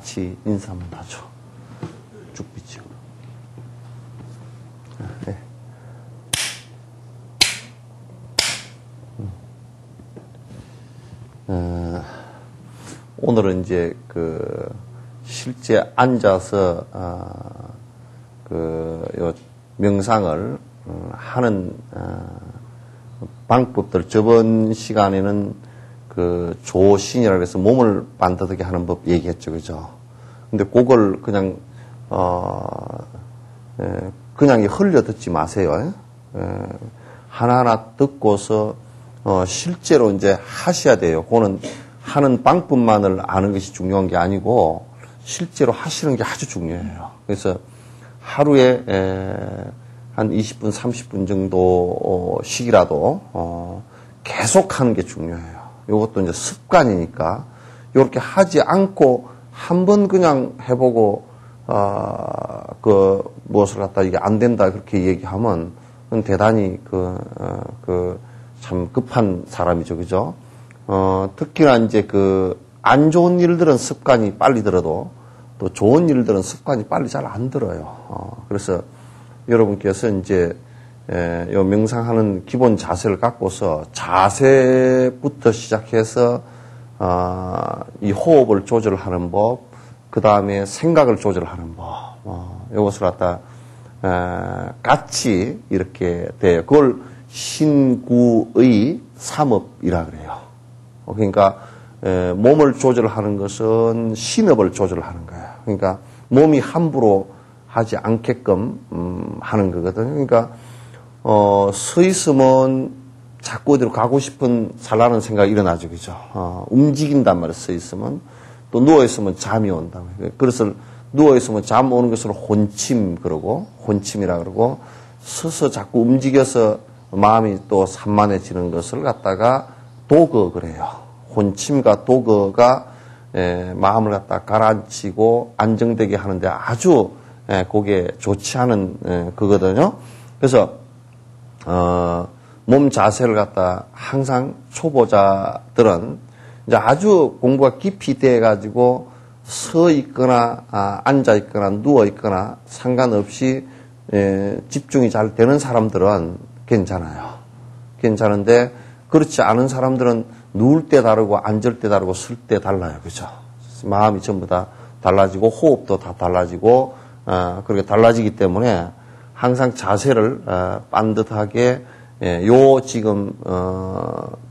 같이 인사 한번 하죠. 죽비치고. 네. 오늘은 이제 실제 앉아서 요 명상을 하는 방법들, 저번 시간에는 조신이라고 해서 몸을 반듯하게 하는 법 얘기했죠, 그죠? 근데 그걸 그냥 흘려 듣지 마세요. 하나하나 듣고서 실제로 이제 하셔야 돼요. 그거는 하는 방법만을 아는 것이 중요한 게 아니고 실제로 하시는 게 아주 중요해요. 그래서 하루에 한 20분, 30분 정도 시기라도 계속 하는 게 중요해요. 이것도 이제 습관이니까 이렇게 하지 않고 한번 그냥 해보고 무엇을 갖다 이게 안 된다 그렇게 얘기하면 그건 대단히 참 급한 사람이죠, 그죠? 특히나 이제 안 좋은 일들은 습관이 빨리 들어도 또 좋은 일들은 습관이 빨리 잘 안 들어요. 그래서 여러분께서 이제 요 명상하는 기본 자세를 갖고서 자세부터 시작해서 이 호흡을 조절하는 법, 그 다음에 생각을 조절하는 법, 이것을 갖다 같이 이렇게 돼요. 그걸 신구의 삼업이라 그래요. 그러니까 몸을 조절하는 것은 신업을 조절하는 거예요. 그러니까 몸이 함부로 하지 않게끔 하는 거거든요. 그러니까 서 있으면 자꾸 어디로 가고 싶은 살라는 생각이 일어나죠, 그죠? 움직인단 말이에요. 서 있으면 또 누워 있으면 잠이 온다. 그래서 누워 있으면 잠 오는 것을 혼침이라 그러고 서서 자꾸 움직여서 마음이 또 산만해지는 것을 갖다가 도거 그래요. 혼침과 도거가 마음을 갖다 가라앉히고 안정되게 하는데 아주 그게 좋지 않은 그거거든요. 그래서 몸 자세를 갖다 항상 초보자들은 이제 아주 공부가 깊이 돼 가지고 서 있거나 앉아 있거나 누워 있거나 상관없이 집중이 잘 되는 사람들은 괜찮아요. 괜찮은데 그렇지 않은 사람들은 누울 때 다르고 앉을 때 다르고 설 때 달라요. 그죠? 마음이 전부 다 달라지고 호흡도 다 달라지고 그렇게 달라지기 때문에 항상 자세를 반듯하게 요 지금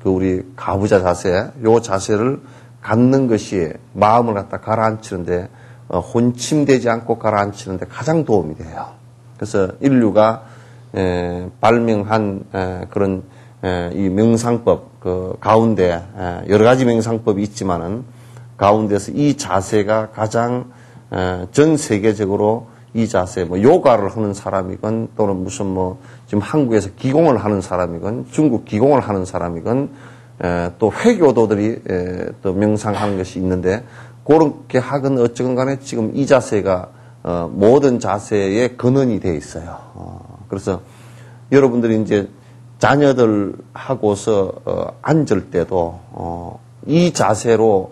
우리 가부좌 자세, 요 자세를 갖는 것이 마음을 갖다 가라앉히는데 혼침되지 않고 가라앉히는데 가장 도움이 돼요. 그래서 인류가 발명한 그런 이 명상법 가운데 여러 가지 명상법이 있지만은 가운데서 이 자세가 가장 전 세계적으로 이 자세, 요가를 하는 사람이건 또는 무슨 지금 한국에서 기공을 하는 사람이건 중국 기공을 하는 사람이건 또 회교도들이 또 명상하는 것이 있는데 그렇게 하건 어쩌건 간에 지금 이 자세가 모든 자세의 근원이 돼 있어요. 그래서 여러분들이 이제 자녀들하고서 앉을 때도 이 자세로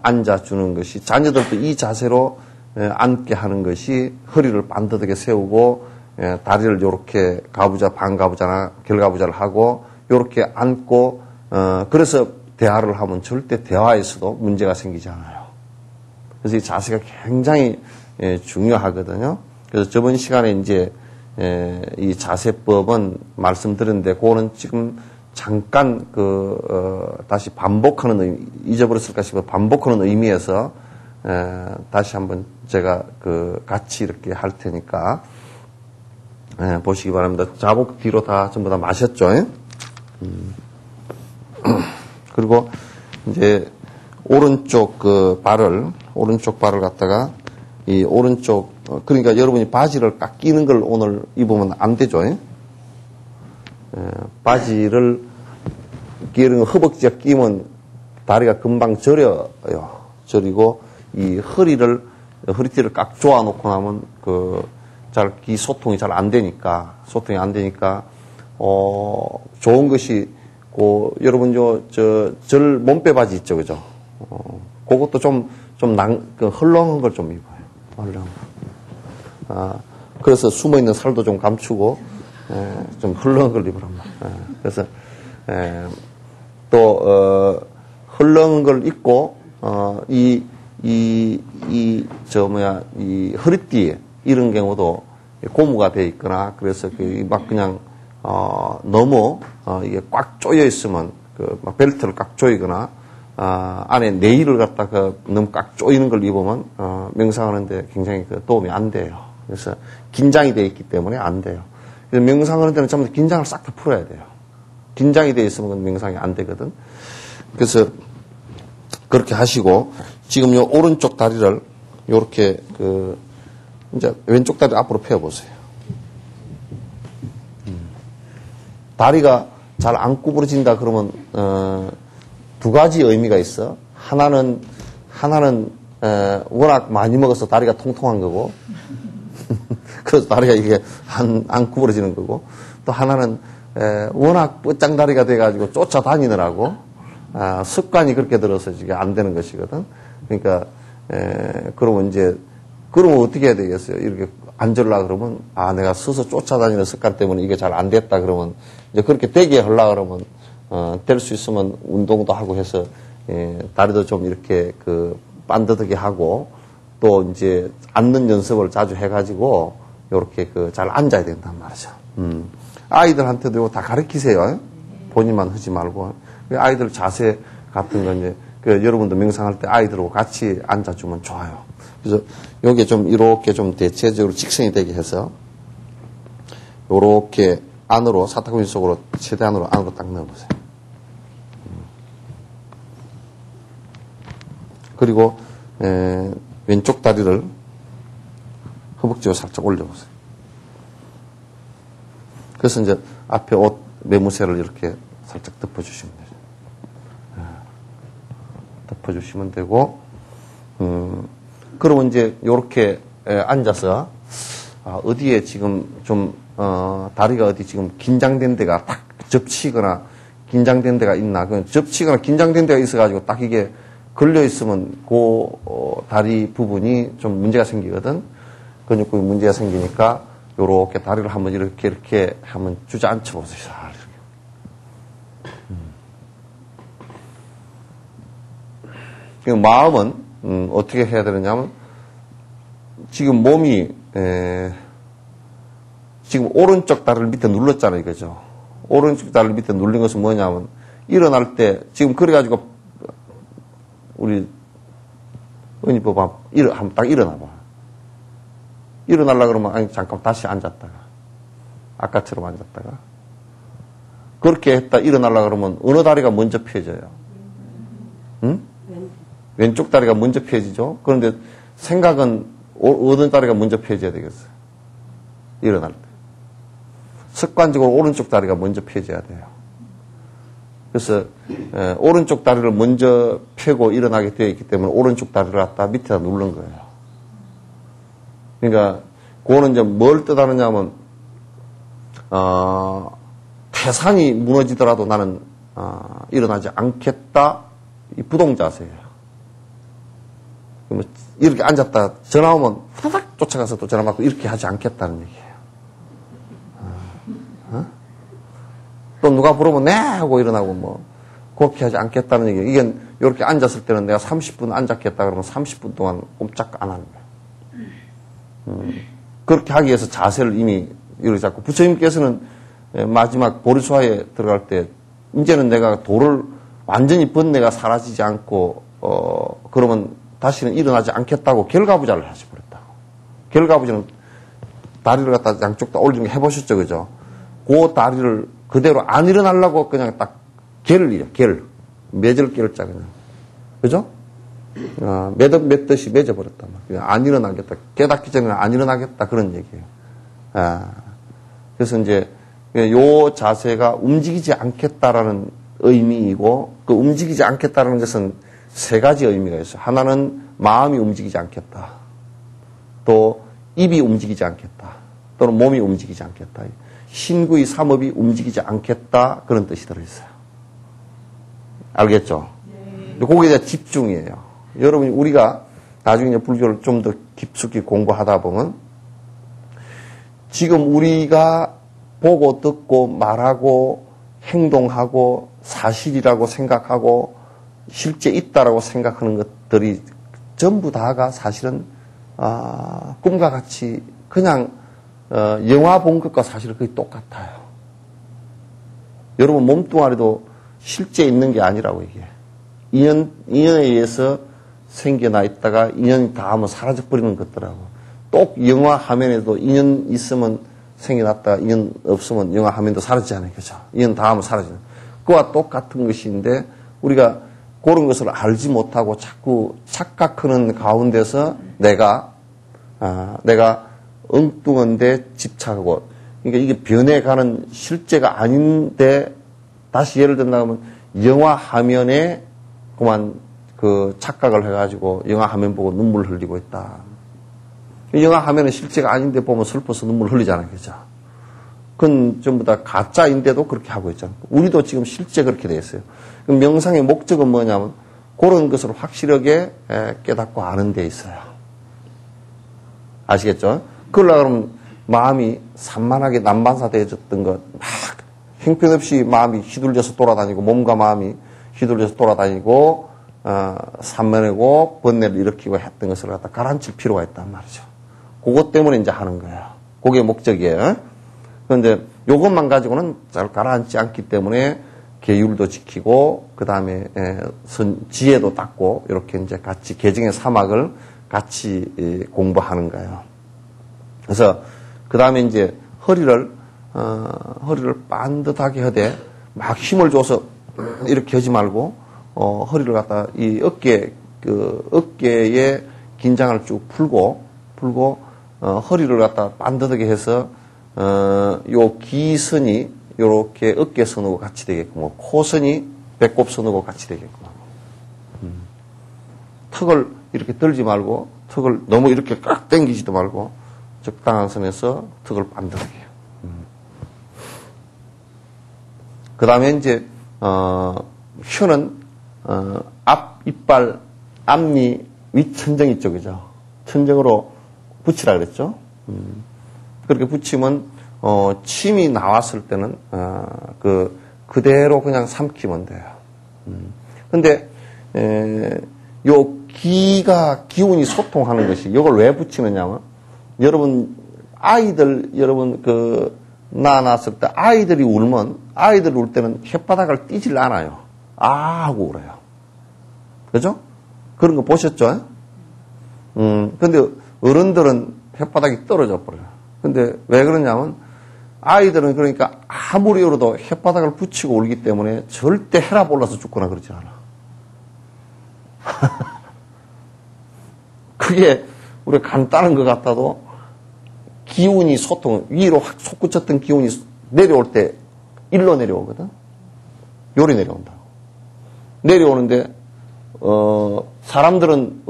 앉아주는 것이 자녀들도 이 자세로 앉게 하는 것이 허리를 반듯하게 세우고 다리를 이렇게 가부좌, 반가부좌나 결가부좌를 하고 이렇게 앉고 그래서 대화를 하면 절대 대화에서도 문제가 생기지 않아요. 그래서 이 자세가 굉장히 중요하거든요. 그래서 저번 시간에 이제 이 자세법은 말씀드렸는데 그거는 지금 잠깐 다시 반복하는 의미, 잊어버렸을까 싶어 반복하는 의미에서 다시 한번 제가 같이 이렇게 할 테니까 보시기 바랍니다. 자복 뒤로 다 전부 다 마셨죠? 그리고 이제 오른쪽 발을 갖다가 이 오른쪽 그러니까 여러분이 바지를 딱 끼는 걸 오늘 입으면 안 되죠? 바지를 끼는 허벅지가 끼면 다리가 금방 저려요. 저리고 이 허리띠를 꽉 조아놓고 나면 소통이 잘 안 되니까 좋은 것이 여러분 절 몸빼 바지 있죠, 그죠? 그것도 좀 좀 헐렁한 걸 좀 입어요. 헐렁한 거. 그래서 숨어있는 살도 좀 감추고, 좀 헐렁한 걸 입으란 말이에요. 그래서, 또, 헐렁한 걸 입고, 이 허리띠에 이런 경우도 고무가 돼 있거나, 그래서 막 그냥, 너무, 이게 꽉 조여 있으면, 막 벨트를 꽉 조이거나, 안에 네일을 갖다가 너무 꽉 조이는 걸 입으면, 명상하는데 굉장히 도움이 안 돼요. 그래서 긴장이 돼 있기 때문에 안 돼요. 그래서 명상하는 데는 전부 다 긴장을 싹 다 풀어야 돼요. 긴장이 돼 있으면 그건 명상이 안 되거든. 그래서 그렇게 하시고, 지금 요 오른쪽 다리를 요렇게 이제 왼쪽 다리 앞으로 펴보세요. 다리가 잘 안 구부러진다 그러면, 두 가지 의미가 있어. 하나는, 워낙 많이 먹어서 다리가 통통한 거고, 그래서 다리가 이게 안 구부러지는 거고, 또 하나는, 워낙 뻗장다리가 돼가지고 쫓아다니느라고, 습관이 그렇게 들어서 이게 안 되는 것이거든. 그러니까, 그러면 어떻게 해야 되겠어요? 이렇게 앉으려고 그러면, 내가 서서 쫓아다니는 습관 때문에 이게 잘 안 됐다 그러면, 이제 그렇게 되게 하려고 그러면, 될 수 있으면 운동도 하고 해서, 다리도 좀 이렇게 반듯하게 하고, 또 이제 앉는 연습을 자주 해가지고, 요렇게 잘 앉아야 된단 말이죠. 아이들한테도 이거 다 가르치세요. 본인만 하지 말고. 아이들 자세 같은 건 이제, 여러분도 명상할 때 아이들하고 같이 앉아주면 좋아요. 그래서 요게 좀 이렇게 좀 대체적으로 직선이 되게 해서, 요렇게 안으로, 사타구니 속으로, 최대한으로 안으로 딱 넣어보세요. 그리고, 왼쪽 다리를 허벅지로 살짝 올려보세요. 그래서 이제 앞에 옷 매무새를 이렇게 살짝 덮어주시면 되죠. 덮어주시면 되고, 그러면 이제 요렇게 앉아서, 어디에 지금 좀, 다리가 어디 지금 긴장된 데가 딱 접치거나 긴장된 데가 있나. 접치거나 긴장된 데가 있어가지고 딱 이게 걸려있으면 다리 부분이 좀 문제가 생기거든. 근육부에 문제가 생기니까 요렇게 다리를 한번 이렇게 한번 주저앉혀 보세요. 이렇게. 마음은 어떻게 해야 되느냐면 지금 몸이 지금 오른쪽 다리를 밑에 눌렀잖아요. 이거죠. 오른쪽 다리를 밑에 눌린 것은 뭐냐면 일어날 때 지금 그래가지고 우리 은희 봐봐. 한번 딱 일어나봐. 일어나려고 그러면 잠깐 다시 앉았다가 아까처럼 앉았다가 그렇게 했다 일어나려고 그러면 어느 다리가 먼저 펴져요? 응? 왼쪽 다리가 먼저 펴지죠. 그런데 생각은 어느 다리가 먼저 펴져야 되겠어요? 일어날 때. 습관적으로 오른쪽 다리가 먼저 펴져야 돼요. 그래서 오른쪽 다리를 먼저 펴고 일어나게 되어 있기 때문에 오른쪽 다리를 갖다 밑에다 누른 거예요. 그러니까 그거는 이제 뭘 뜻하느냐면 태산이 무너지더라도 나는 일어나지 않겠다. 이 부동자세예요. 이렇게 앉았다 전화 오면 후닥 쫓아가서 또 전화 받고 이렇게 하지 않겠다는 얘기예요. 또 누가 부르면 네 하고 일어나고 뭐 그렇게 하지 않겠다는 얘기예요. 이게 이렇게 앉았을 때는 내가 30분 앉았겠다 그러면 30분 동안 꼼짝 안 하는 거예요. 그렇게 하기 위해서 자세를 이미 이렇게 잡고 부처님께서는 마지막 보리수화에 들어갈 때 이제는 내가 돌을 완전히 번뇌가 사라지지 않고 그러면 다시는 일어나지 않겠다고 결과부자를 하셔버렸다고. 결과부자는 다리를 갖다 양쪽 다 올리는 거 해보셨죠, 그죠? 그 다리를 그대로 안 일어나려고 그냥 딱 맺을 결자 그냥. 그죠? 맺듯이 맺어버렸단 말이에요. 안 일어나겠다. 깨닫기 전에는 안 일어나겠다. 그런 얘기예요. 그래서 이제 요 자세가 움직이지 않겠다라는 의미이고, 그 움직이지 않겠다라는 것은 세 가지 의미가 있어요. 하나는 마음이 움직이지 않겠다. 또 입이 움직이지 않겠다. 또는 몸이 움직이지 않겠다. 신구의 삼업이 움직이지 않겠다. 그런 뜻이 들어있어요. 알겠죠? 네. 거기에 대한 집중이에요. 여러분이 우리가 나중에 이제 불교를 좀 더 깊숙이 공부하다 보면 지금 우리가 보고 듣고 말하고 행동하고 사실이라고 생각하고 실제 있다라고 생각하는 것들이 전부 다가 사실은 꿈과 같이 그냥 영화 본 것과 사실은 거의 똑같아요. 여러분 몸뚱아리도 실제 있는 게 아니라고 이게 인연에 의해서 생겨나 있다가 인연이 닿으면 사라져버리는 것더라고. 똑 영화 화면에도 인연 있으면 생겨났다가 인연 없으면 영화 화면도 사라지잖아요. 그죠? 인연 닿으면 사라지는. 그와 똑같은 것인데 우리가 그런 것을 알지 못하고 자꾸 착각하는 가운데서 내가 엉뚱한데 집착하고, 그러니까 이게 변해가는 실제가 아닌데, 다시 예를 든다면 영화 화면에 그만 그 착각을 해가지고 영화 화면 보고 눈물 흘리고 있다. 영화 화면은 실제가 아닌데 보면 슬퍼서 눈물 흘리잖아요. 그죠? 그건 전부 다 가짜인데도 그렇게 하고 있잖아요. 우리도 지금 실제 그렇게 돼 있어요. 명상의 목적은 뭐냐면 그런 것을 확실하게 깨닫고 아는 데 있어요. 아시겠죠? 그러려고 그러면 마음이 산만하게 난반사되어졌던 것, 막 형편없이 마음이 휘둘려서 돌아다니고, 몸과 마음이 휘둘려서 돌아다니고, 산만하고 번뇌를 일으키고 했던 것을 갖다 가라앉힐 필요가 있단 말이죠. 그것 때문에 이제 하는 거예요. 그게 목적이에요. 그런데 요것만 가지고는 잘 가라앉지 않기 때문에 계율도 지키고, 그 다음에 지혜도 닦고, 이렇게 이제 같이 개정의 사막을 같이 공부하는 거예요. 그래서 그 다음에 이제 허리를 반듯하게 하되 막 힘을 줘서 이렇게 하지 말고 허리를 갖다 이 어깨의 긴장을 쭉 풀고 허리를 갖다 반듯하게 해서 요 기선이 요렇게 어깨선하고 같이 되게끔, 코선이 배꼽선하고 같이 되게끔. 턱을 이렇게 들지 말고 턱을 너무 이렇게 꽉 당기지도 말고 적당한 선에서 턱을 반듯하게 해요. 그 다음에 이제 혀는 앞 이빨 앞니 윗천정 이쪽이죠. 천정으로 붙이라 그랬죠. 그렇게 붙이면 침이 나왔을 때는 그대로 그냥 삼키면 돼요. 근데 요 기운이 소통하는 것이, 이걸 왜 붙이느냐면, 여러분 낳았을 때 아이들이 울면, 아이들이 울 때는 혓바닥을 띄질 않아요. 하고 울어요. 그죠? 그런 거 보셨죠? 근데 어른들은 혓바닥이 떨어져 버려요. 근데 왜 그러냐면, 아이들은 그러니까 아무리 울어도 혓바닥을 붙이고 울기 때문에 절대 혈압 올라서 죽거나 그러지 않아. 그게 우리가 간단한 것 같아도 기운이 위로 확 솟구쳤던 기운이 내려올 때 일로 내려오거든. 요리 내려온다고. 내려오는데 어른들은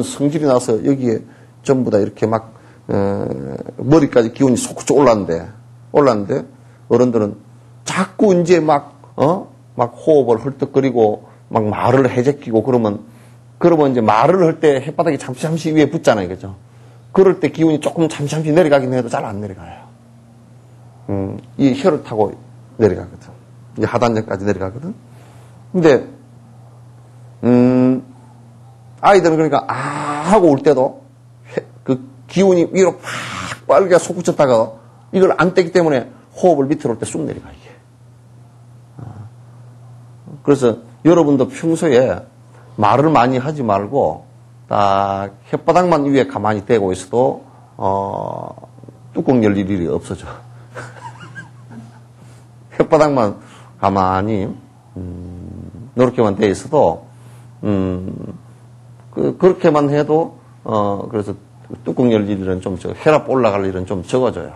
성질이 나서 여기에 전부 다 이렇게 막 머리까지 기운이 솟구쳐 올랐는데 어른들은 자꾸 이제 막 호흡을 헐떡거리고 막 말을 해제끼고 그러면 이제 말을 할 때 혓바닥이 잠시 위에 붙잖아요. 그죠? 그럴 때 기운이 조금 잠시 내려가긴 해도 잘 안 내려가요. 이 혀를 타고 내려가거든. 이제 하단전까지 내려가거든. 근데, 아이들은 그러니까, 하고 올 때도 그 기운이 위로 팍 빠르게 솟구쳤다가 이걸 안 떼기 때문에 호흡을 밑으로 올 때 쑥 내려가, 이게. 그래서 여러분도 평소에 말을 많이 하지 말고 딱 혓바닥만 위에 가만히 대고 있어도 뚜껑 열릴 일이 없어져. 혓바닥만 가만히 이렇게만 대 있어도 그렇게만 해도 그래서 뚜껑 열릴 일은 좀 혈압 올라갈 일은 좀 적어져요.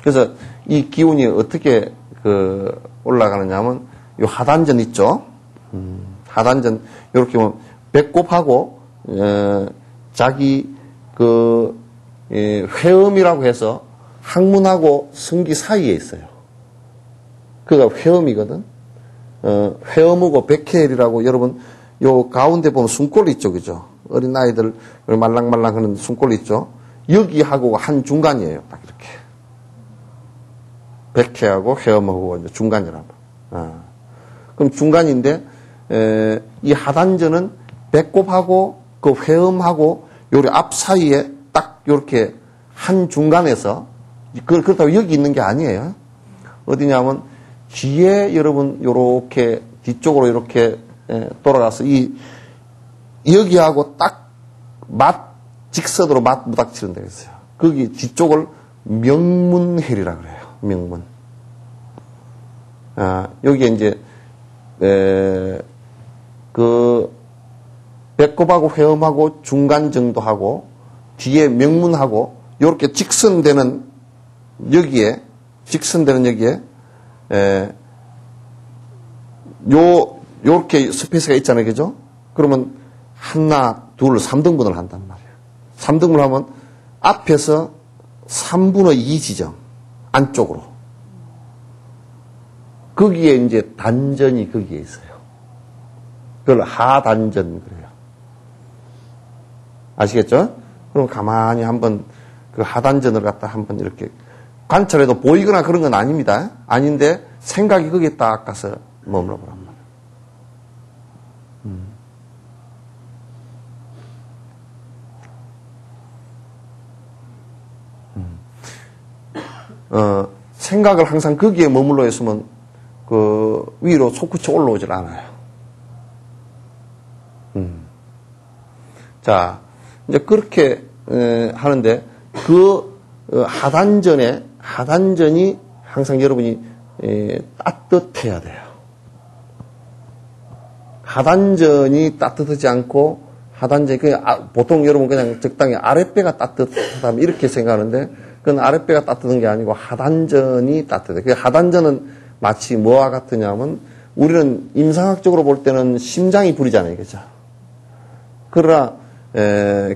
그래서 이 기운이 어떻게 올라가느냐면 요 하단전 있죠. 하단전, 요렇게 보면, 배꼽하고, 자기, 회음이라고 해서, 항문하고 성기 사이에 있어요. 그가 회음이거든. 회음하고 백혈이라고, 여러분, 요 가운데 보면 숨골 있죠, 그죠? 어린 아이들 말랑말랑 하는 숨골 있죠. 여기하고 한 중간이에요. 딱 이렇게. 백회하고 회음하고 이제 중간이란 말이에요. 그럼 중간인데, 이 하단전은 배꼽하고 그 회음하고 요리 앞 사이에 딱 요렇게 한 중간에서, 그렇다고 여기 있는 게 아니에요. 어디냐면, 뒤에 여러분 요렇게 뒤쪽으로 이렇게 돌아가서 여기하고 딱 직선으로 맞부닥치는 데가 있어요. 거기 뒤쪽을 명문혈이라 그래요. 명문. 여기에 이제 그 배꼽하고 회음하고 중간 정도하고 뒤에 명문하고 요렇게 직선되는 여기에 요렇게 스페이스가 있잖아요. 그죠? 그러면 하나, 둘, 3등분을 한단 말이에요. 3등분을 하면 앞에서 3분의 2 지점, 안쪽으로. 거기에 이제 단전이 거기에 있어요. 그걸 하단전 그래요. 아시겠죠? 그럼 가만히 한번 그 하단전을 갖다 한번 이렇게 관찰해도 보이거나 그런 건 아닙니다. 아닌데 생각이 거기에 딱 가서 머물러 보란 말이에요. 생각을 항상 거기에 머물러 있으면 그 위로 솟구쳐 올라오질 않아요. 자, 이제 그렇게 하는데 그 하단전이 항상 여러분이 따뜻해야 돼요. 하단전이 따뜻하지 않고 하단전이 보통 여러분 그냥 적당히 아랫배가 따뜻하다면 이렇게 생각하는데 그건 아랫배가 따뜻한 게 아니고 하단전이 따뜻해. 그 하단전은 마치 뭐와 같으냐면 우리는 임상학적으로 볼 때는 심장이 부리잖아요. 그죠? 그러나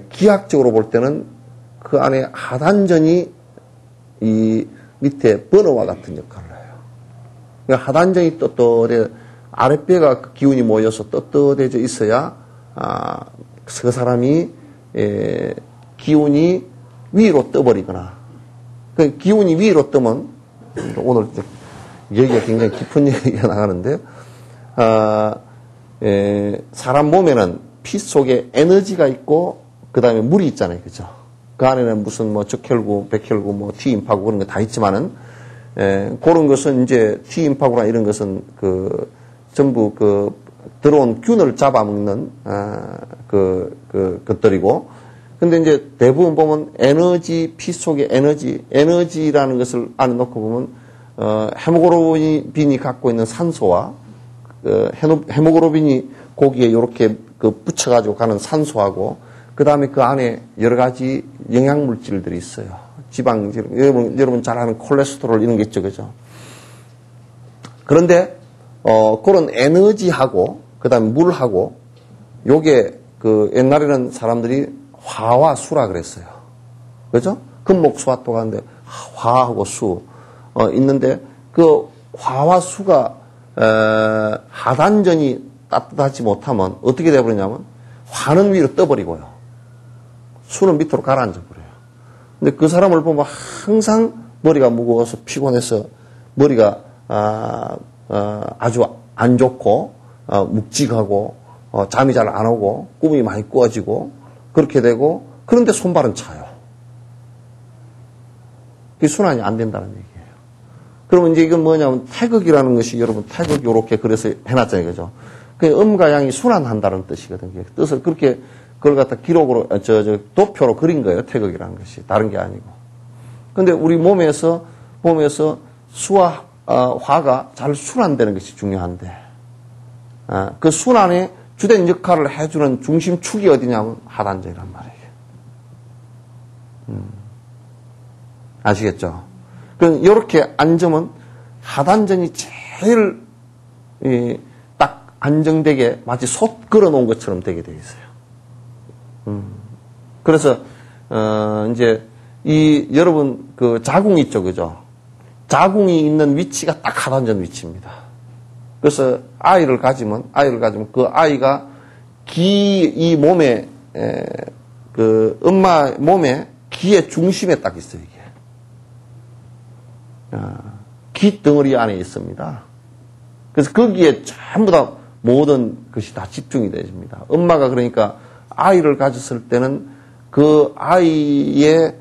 기하학적으로 볼 때는 그 안에 하단전이 이 밑에 버너와 같은 역할을 해요. 그러니까 하단전이 떳떳해 아랫배가 그 기운이 모여서 떳떳해져 있어야 그 사람이 기운이 위로 떠버리거나 그 기운이 위로 뜨면 오늘 얘기가 굉장히 깊은 얘기가 나가는데요. 사람 몸에는 피 속에 에너지가 있고 그 다음에 물이 있잖아요. 그죠? 그 안에는 무슨 뭐 적혈구, 백혈구, 뭐 T임파구 그런 거 다 있지만은 그런 것은 이제 T임파구나 이런 것은 그 전부 그 들어온 균을 잡아먹는 것들이고 근데 이제 대부분 보면 에너지, 피 속의 에너지라는 것을 안에 놓고 보면, 헤모글로빈이 갖고 있는 산소와, 헤모글로빈이 고기에 이렇게 붙여가지고 가는 산소하고, 그 다음에 그 안에 여러 가지 영양물질들이 있어요. 지방질, 여러분 잘 아는 콜레스테롤 이런 게 있죠. 그죠? 그런데, 그런 에너지하고, 그 다음에 물하고, 요게 옛날에는 사람들이 화와 수라 그랬어요. 그죠? 금목수화토가 하는데 화하고 수 있는데 그 화와 수가 하단전이 따뜻하지 못하면 어떻게 돼버리냐면 화는 위로 떠버리고요. 수는 밑으로 가라앉아 버려요. 근데 그 사람을 보면 항상 머리가 무거워서 피곤해서 머리가 아주 안 좋고 묵직하고 잠이 잘 안 오고 꿈이 많이 꾸어지고 그렇게 되고 그런데 손발은 차요. 그게 순환이 안 된다는 얘기예요. 그러면 이제 이건 뭐냐면 태극이라는 것이 여러분 태극 요렇게 그래서 해놨잖아요. 그죠? 그 음과 양이 순환한다는 뜻이거든요. 뜻을 그렇게 그걸 갖다 기록으로 도표로 그린 거예요. 태극이라는 것이 다른 게 아니고. 근데 우리 몸에서 수와 화가 잘 순환되는 것이 중요한데 그 순환에 주된 역할을 해주는 중심축이 어디냐면 하단전이란 말이에요. 아시겠죠? 그럼 이렇게 앉으면 하단전이 제일 딱 안정되게 마치 솥 걸어놓은 것처럼 되게 되어 있어요. 그래서 이제 여러분 그 자궁이 있죠, 그죠? 자궁이 있는 위치가 딱 하단전 위치입니다. 그래서 아이를 가지면 그 아이가 이 몸에 그 엄마 몸에 기의 중심에 딱 있어요, 이게. 기 덩어리 안에 있습니다. 그래서 거기에 전부 다 모든 것이 다 집중이 되십니다. 엄마가 그러니까 아이를 가졌을 때는 그 아이를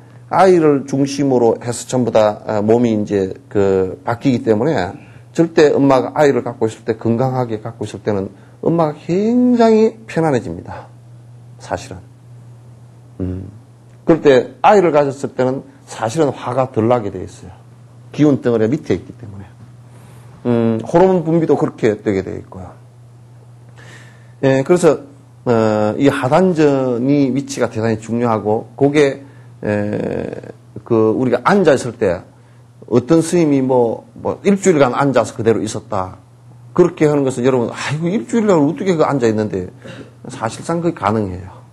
중심으로 해서 전부 다 몸이 이제 그 바뀌기 때문에 절대 엄마가 아이를 갖고 있을 때 건강하게 갖고 있을 때는 엄마가 굉장히 편안해집니다. 사실은. 그럴 때 아이를 가졌을 때는 사실은 화가 덜 나게 돼 있어요. 기운 덩어리 밑에 있기 때문에. 호르몬 분비도 그렇게 되게 돼 있고요. 예, 그래서 이 하단전이 위치가 대단히 중요하고, 그게 우리가 앉아 있을 때 어떤 스님이 뭐 일주일간 앉아서 그대로 있었다. 그렇게 하는 것은 여러분, 아이고 일주일간 어떻게 앉아 있는데, 사실상 그게 가능해요.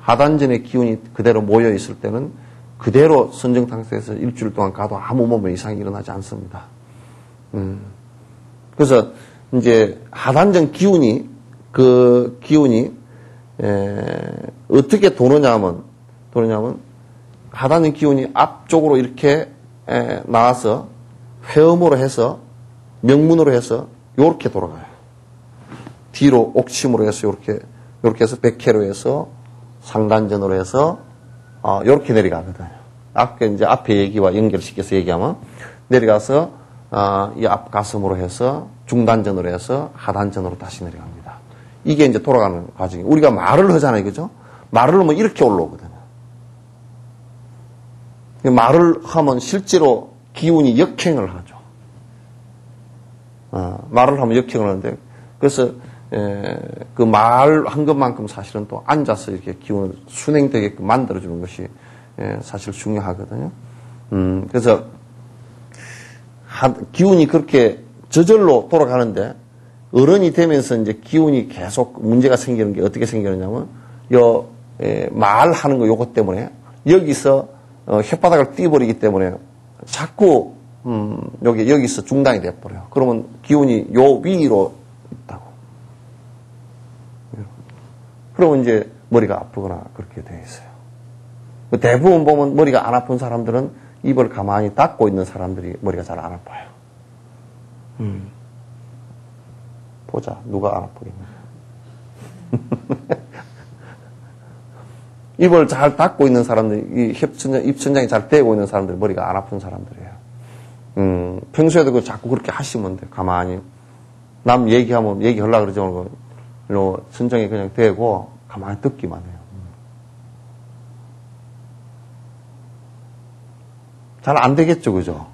하단전의 기운이 그대로 모여 있을 때는 그대로 선정상태에서 일주일 동안 가도 아무 몸에 이상이 일어나지 않습니다. 그래서 이제 하단전 기운이 어떻게 도느냐면 하단전 기운이 앞쪽으로 이렇게 나와서 회음으로 해서 명문으로 해서 요렇게 돌아가요. 뒤로 옥침으로 해서 요렇게 해서 백회로 해서 상단전으로 해서 요렇게 내려가거든요. 앞에 얘기와 연결시켜서 얘기하면 내려가서 이 앞가슴으로 해서 중단전으로 해서 하단전으로 다시 내려갑니다. 이게 이제 돌아가는 과정이에요. 우리가 말을 하잖아요. 그죠? 말을 하면 이렇게 올라오거든요. 말을 하면 실제로 기운이 역행을 하죠. 말을 하면 역행을 하는데, 그래서 그 말한 것만큼 사실은 또 앉아서 이렇게 기운을 순행되게끔 만들어주는 것이 사실 중요하거든요. 그래서 기운이 그렇게 저절로 돌아가는데, 어른이 되면서 이제 기운이 계속 문제가 생기는 게 어떻게 생기느냐면, 말하는 거 요것 때문에 여기서 혓바닥을 띄버리기 때문에 자꾸 여기서 중단이 돼버려요. 그러면 기운이 요 위로 있다고. 그러면 이제 머리가 아프거나 그렇게 돼 있어요. 대부분 보면 머리가 안 아픈 사람들은 입을 가만히 닫고 있는 사람들이 머리가 잘 안 아파요. 보자, 누가 안 아프겠냐. 입을 잘 닫고 있는 사람들이, 입천장이 잘 대고 있는 사람들이 머리가 안 아픈 사람들이에요. 평소에도 자꾸 그렇게 하시면 돼요. 가만히. 남 얘기하면 얘기하려고 그러죠. 천장에 그냥 대고 가만히 듣기만 해요. 잘 안 되겠죠, 그죠?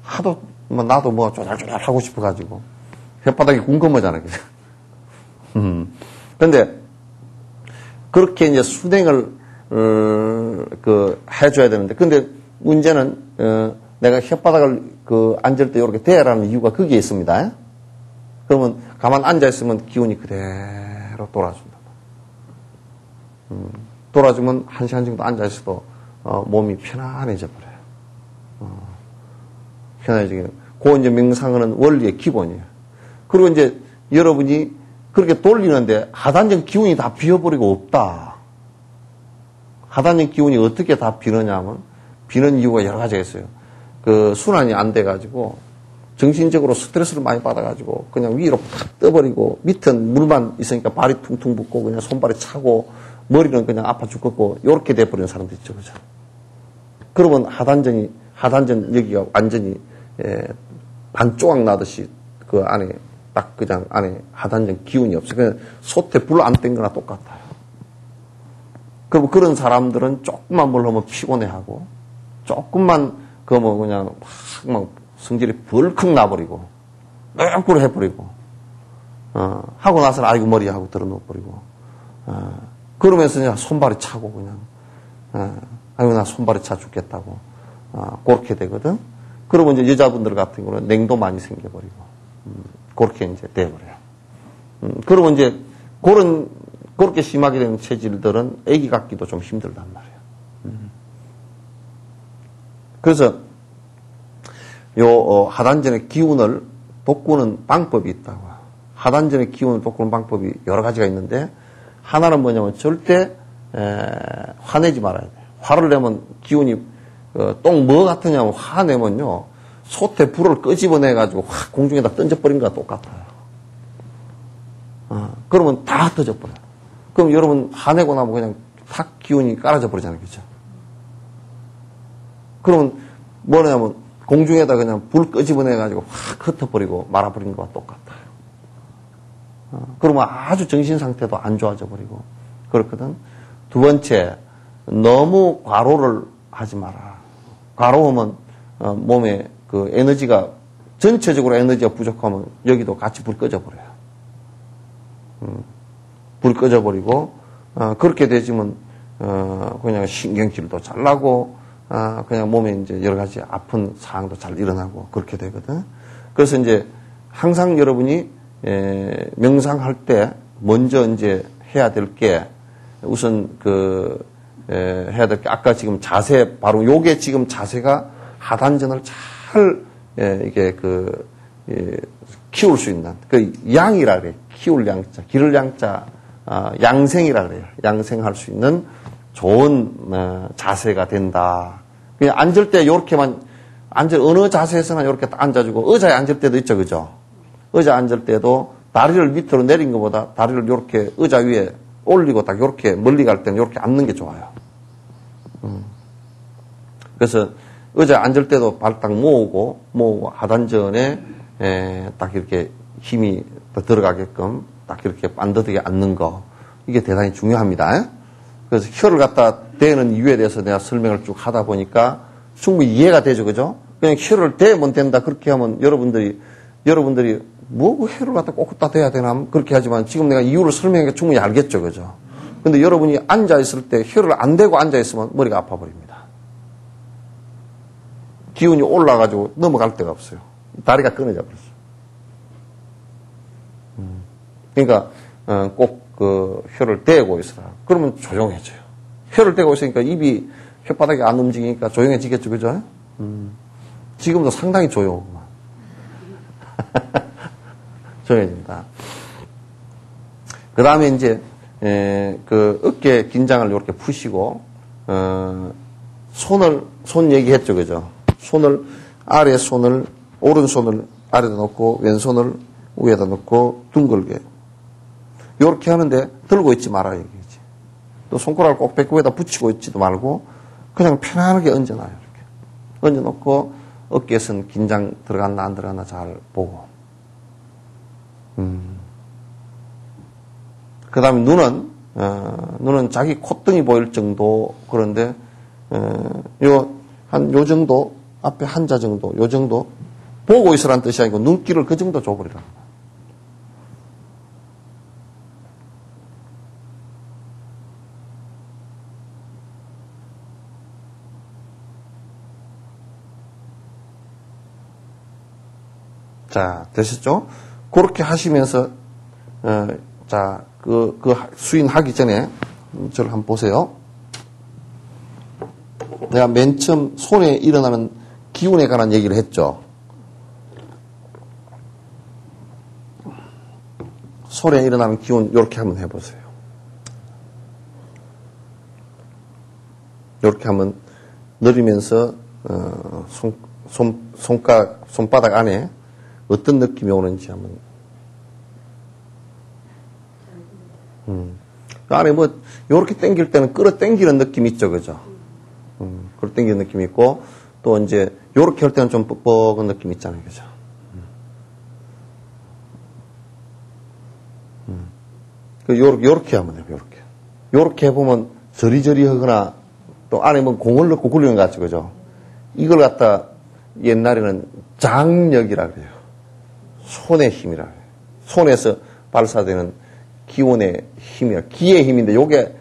하도, 나도 쪼잘쪼잘 하고 싶어가지고. 혓바닥이 궁금하잖아요, 그죠? 근데, 그렇게 이제 순행을, 해줘야 되는데, 근데 문제는, 내가 혓바닥을 앉을 때 이렇게 대라는 이유가 거기에 있습니다. 그러면 가만 앉아있으면 기운이 그대로 돌아준다. 돌아주면 1시간 정도 앉아있어도, 몸이 편안해져 버려요. 편안해지게. 그 이제 명상하는 원리의 기본이에요. 그리고 이제 여러분이 그렇게 돌리는데 하단전 기운이 다 비어버리고 없다. 하단전 기운이 어떻게 다 비느냐면, 비는 이유가 여러 가지가 있어요. 순환이 안 돼가지고, 정신적으로 스트레스를 많이 받아가지고, 그냥 위로 팍 떠버리고, 밑은 물만 있으니까 발이 퉁퉁 붓고, 그냥 손발이 차고, 머리는 그냥 아파 죽겠고, 요렇게 돼버리는 사람도 있죠. 그죠? 그러면 하단전 여기가 완전히, 반조각 나듯이 그 안에 딱 그냥 안에 하단전 기운이 없어요. 그냥 솥에 불 안 뗀 거나 똑같아요. 그럼 그런 사람들은 조금만 뭘 하면 피곤해하고, 조금만 그냥 막 성질이 벌컥 나버리고, mä꾸로 해버리고, 하고 나서는 아이고 머리 하고 들어놓아버리고, 그러면서 그냥 손발이 차고 그냥, 아이고 나 손발이 차 죽겠다고, 그렇게 되거든. 그러면 이제 여자분들 같은 경우는 냉도 많이 생겨버리고, 그렇게 이제 돼버려요. 그러면 이제 그렇게 심하게 되는 체질들은 아기 갖기도 좀 힘들단 말이에요. 그래서 하단전의 기운을 돋구는 방법이 있다고. 하단전의 기운을 돋구는 방법이 여러 가지가 있는데, 하나는 뭐냐면 절대 화내지 말아야 돼요. 화를 내면 기운이 똥 뭐 같으냐면 화내면요 솥에 불을 끄집어내가지고 확 공중에다 던져버린 거와 똑같아요. 그러면 다 터져버려요. 그럼 여러분 화내고 나면 그냥 탁 기운이 깔아져 버리잖아요. 그죠? 그러면 뭐냐면 공중에다 그냥 불 끄집어내가지고 확 흩어버리고 말아버린 거와 똑같아요. 그러면 아주 정신 상태도 안 좋아져 버리고 그렇거든. 두 번째, 너무 과로를 하지 마라. 과로하면 몸에 그 에너지가 전체적으로 에너지가 부족하면 여기도 같이 불 꺼져 버려요. 불 꺼져 버리고 그렇게 되지면 그냥 신경질도 잘 나고 그냥 몸에 이제 여러 가지 아픈 상황도 잘 일어나고 그렇게 되거든. 그래서 이제 항상 여러분이 명상할 때 먼저 이제 해야 될 게 우선 해야 될 게 아까 지금 자세 바로 요게 지금 자세가 하단전을 잘 이게 키울 수 있는 그 양이라 그래요. 키울 양자, 기를 양자, 양생이라 그래요. 양생할 수 있는 좋은 자세가 된다. 그냥 앉을 때 요렇게만 어느 자세에서나 이렇게 딱 앉아주고 의자에 앉을 때도 있죠, 그죠? 의자 앉을 때도 다리를 밑으로 내린 것보다 다리를 이렇게 의자 위에 올리고 딱 이렇게 멀리 갈 때는 이렇게 앉는 게 좋아요. 그래서 의자에 앉을 때도 발 딱 모으고 하단전에 딱 이렇게 힘이 들어가게끔 딱 이렇게 반듯하게 앉는 거 이게 대단히 중요합니다. 그래서 혀를 갖다 대는 이유에 대해서 내가 설명을 쭉 하다 보니까 충분히 이해가 되죠, 그죠? 그냥 혀를 대면 된다 그렇게 하면 여러분들이 뭐 혀를 갖다 꼭 갖다 대야 되나 그렇게 하지만 지금 내가 이유를 설명하니까 충분히 알겠죠, 그죠? 근데 여러분이 앉아 있을 때 혀를 안 대고 앉아 있으면 머리가 아파 버립니다. 기운이 올라가지고 넘어갈 데가 없어요. 다리가 끊어져 버렸어요. 그러니까 꼭 그 혀를 대고 있으라. 그러면 조용해져요. 혀를 대고 있으니까 입이 혓바닥이 안 움직이니까 조용해지겠죠, 그죠? 지금도 상당히 조용하구만. 조용해진다. 그 다음에 이제 그 어깨 긴장을 이렇게 푸시고 손 얘기했죠, 그죠? 아래 손을 오른손을 아래다 놓고 왼손을 위에다 놓고 둥글게 이렇게 하는데 들고 있지 말아야 얘기지. 또 손가락을 꼭 배꼽에다 붙이고 있지도 말고 그냥 편안하게 얹어놔요. 이렇게 얹어놓고 어깨에서는 긴장 들어갔나 안 들어갔나 잘 보고. 그 다음에 눈은 자기 콧등이 보일 정도 그런데 요 정도 앞에 한자 정도 요 정도 보고 있으라는 뜻이 아니고 눈길을 그 정도 줘버리라. 자, 되셨죠? 그렇게 하시면서 그 수인 하기 전에 저를 한번 보세요. 내가 맨 처음 손에 일어나는 기운에 관한 얘기를 했죠. 손에 일어나는 기운 이렇게 한번 해보세요. 이렇게 한번 내리면서 손바닥 안에 어떤 느낌이 오는지 한번. 그 안에 요렇게 당길 때는 끌어 당기는 느낌이 있죠, 그죠? 끌어 당기는 느낌이 있고, 또 이제, 요렇게 할 때는 좀 뻑뻑한 느낌이 있잖아요, 그죠? 요렇게 한번 해봐요, 요렇게. 요렇게 해보면 저리저리 하거나, 또 안에 공을 넣고 굴리는 것 같죠, 그죠? 이걸 갖다 옛날에는 장력이라 그래요. 손의 힘이라 해요. 손에서 발사되는 기운의 힘이야. 기의 힘인데 요게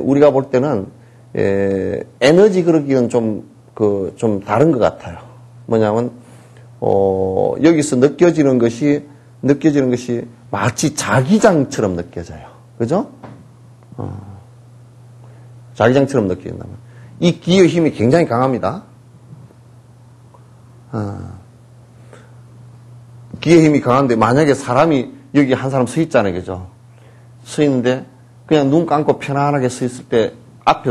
우리가 볼 때는 에너지 그러기는 좀 다른 것 같아요. 뭐냐면 여기서 느껴지는 것이 마치 자기장처럼 느껴져요. 그죠? 자기장처럼 느껴진다면 이 기의 힘이 굉장히 강합니다. 기의 힘이 강한데 만약에 사람이 여기 한 사람 서 있잖아요, 그죠? 서 있는데 그냥 눈 감고 편안하게 서 있을 때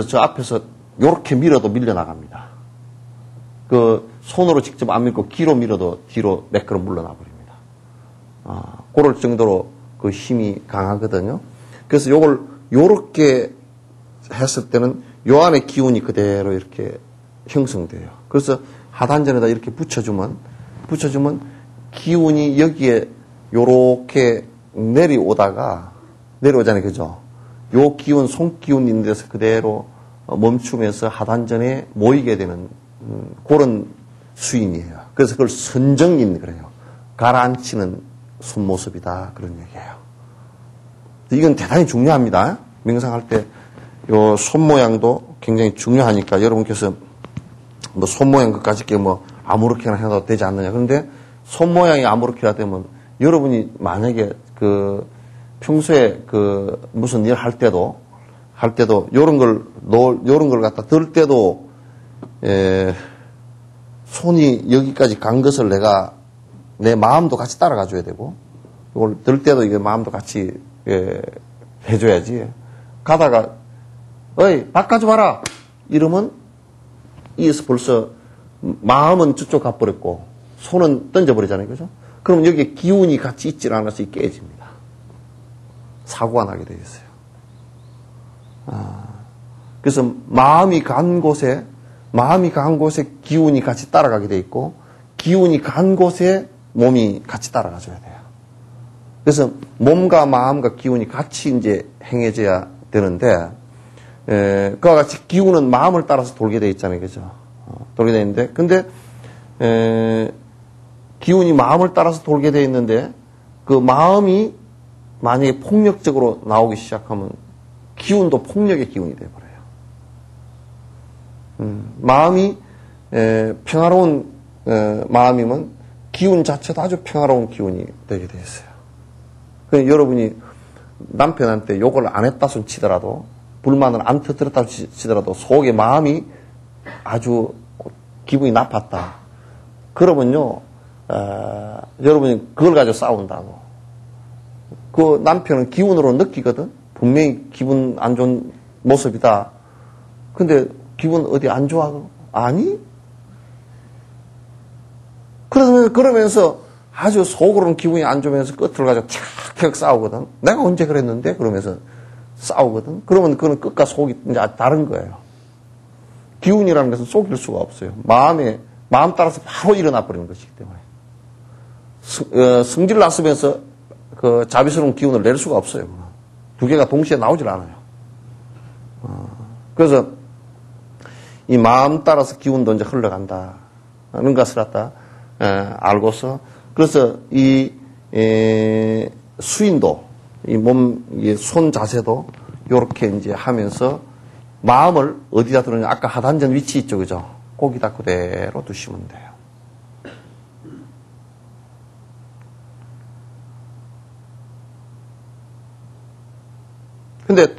저 앞에서 요렇게 밀어도 밀려나갑니다. 그 손으로 직접 안 밀고 기로 밀어도 뒤로 몇 걸음 물러나 버립니다. 그럴 정도로 그 힘이 강하거든요. 그래서 요걸 요렇게 했을 때는 요 안에 기운이 그대로 이렇게 형성돼요. 그래서 하단전에다 이렇게 붙여주면 기운이 여기에 요렇게 내려오잖아요. 그죠? 요 기운, 손기운 있는 데서 그대로 멈추면서 하단전에 모이게 되는 그런 수인이에요. 그래서 그걸 선정인 그래요. 가라앉히는 손모습이다. 그런 얘기예요. 이건 대단히 중요합니다. 명상할 때 요 손 모양도 굉장히 중요하니까 여러분께서 뭐 손 모양 그까짓 게 뭐 아무렇게나 해도 되지 않느냐. 그런데 손 모양이 아무렇게나 되면 여러분이 만약에 그 평소에 그 무슨 일 할 때도 요런 걸 갖다 들 때도 손이 여기까지 간 것을 내 마음도 같이 따라가 줘야 되고, 이걸 들 때도 이게 마음도 같이 해줘야지. 가다가 어이 바꿔줘 봐라 이러면 이에서 벌써 마음은 저쪽 가버렸고 손은 던져버리잖아요. 그죠? 그럼 여기에 기운이 같이 있질 않아서 깨집니다. 사고가 나게 되어 있어요. 그래서 마음이 간 곳에 기운이 같이 따라가게 되어 있고, 기운이 간 곳에 몸이 같이 따라가줘야 돼요. 그래서 몸과 마음과 기운이 같이 이제 행해져야 되는데, 그와 같이 기운은 마음을 따라서 돌게 되어 있잖아요. 그죠? 돌게 되어 있는데, 근데, 기운이 마음을 따라서 돌게 되어 있는데, 그 마음이 만약에 폭력적으로 나오기 시작하면 기운도 폭력의 기운이 되어버려요. 마음이 평화로운 마음이면 기운 자체도 아주 평화로운 기운이 되게 되어 있어요. 그러니까 여러분이 남편한테 욕을 안 했다 손 치더라도, 불만을 안 터뜨렸다 치더라도 속에 마음이 아주 기분이 나빴다. 그러면요, 여러분이 그걸 가지고 싸운다고. 그 남편은 기운으로 느끼거든? 분명히 기분 안 좋은 모습이다. 근데 기분 어디 안 좋아? 아니? 그러면서 아주 속으로는 기분이 안 좋으면서 끝을 가지고 탁탁 싸우거든? 내가 언제 그랬는데? 그러면서 싸우거든? 그러면 그거는 끝과 속이 이제 다른 거예요. 기운이라는 것은 속일 수가 없어요. 마음 따라서 바로 일어나 버리는 것이기 때문에. 성질 났으면서 그 자비스러운 기운을 낼 수가 없어요. 두 개가 동시에 나오질 않아요. 그래서 이 마음 따라서 기운도 이제 흘러간다. 하는 것을 갖다 알고서, 그래서 이 수인도, 이 손 자세도 요렇게 이제 하면서 마음을 어디다 두느냐. 아까 하단전 위치 있죠. 그죠? 거기다 그대로 두시면 돼요. 근데,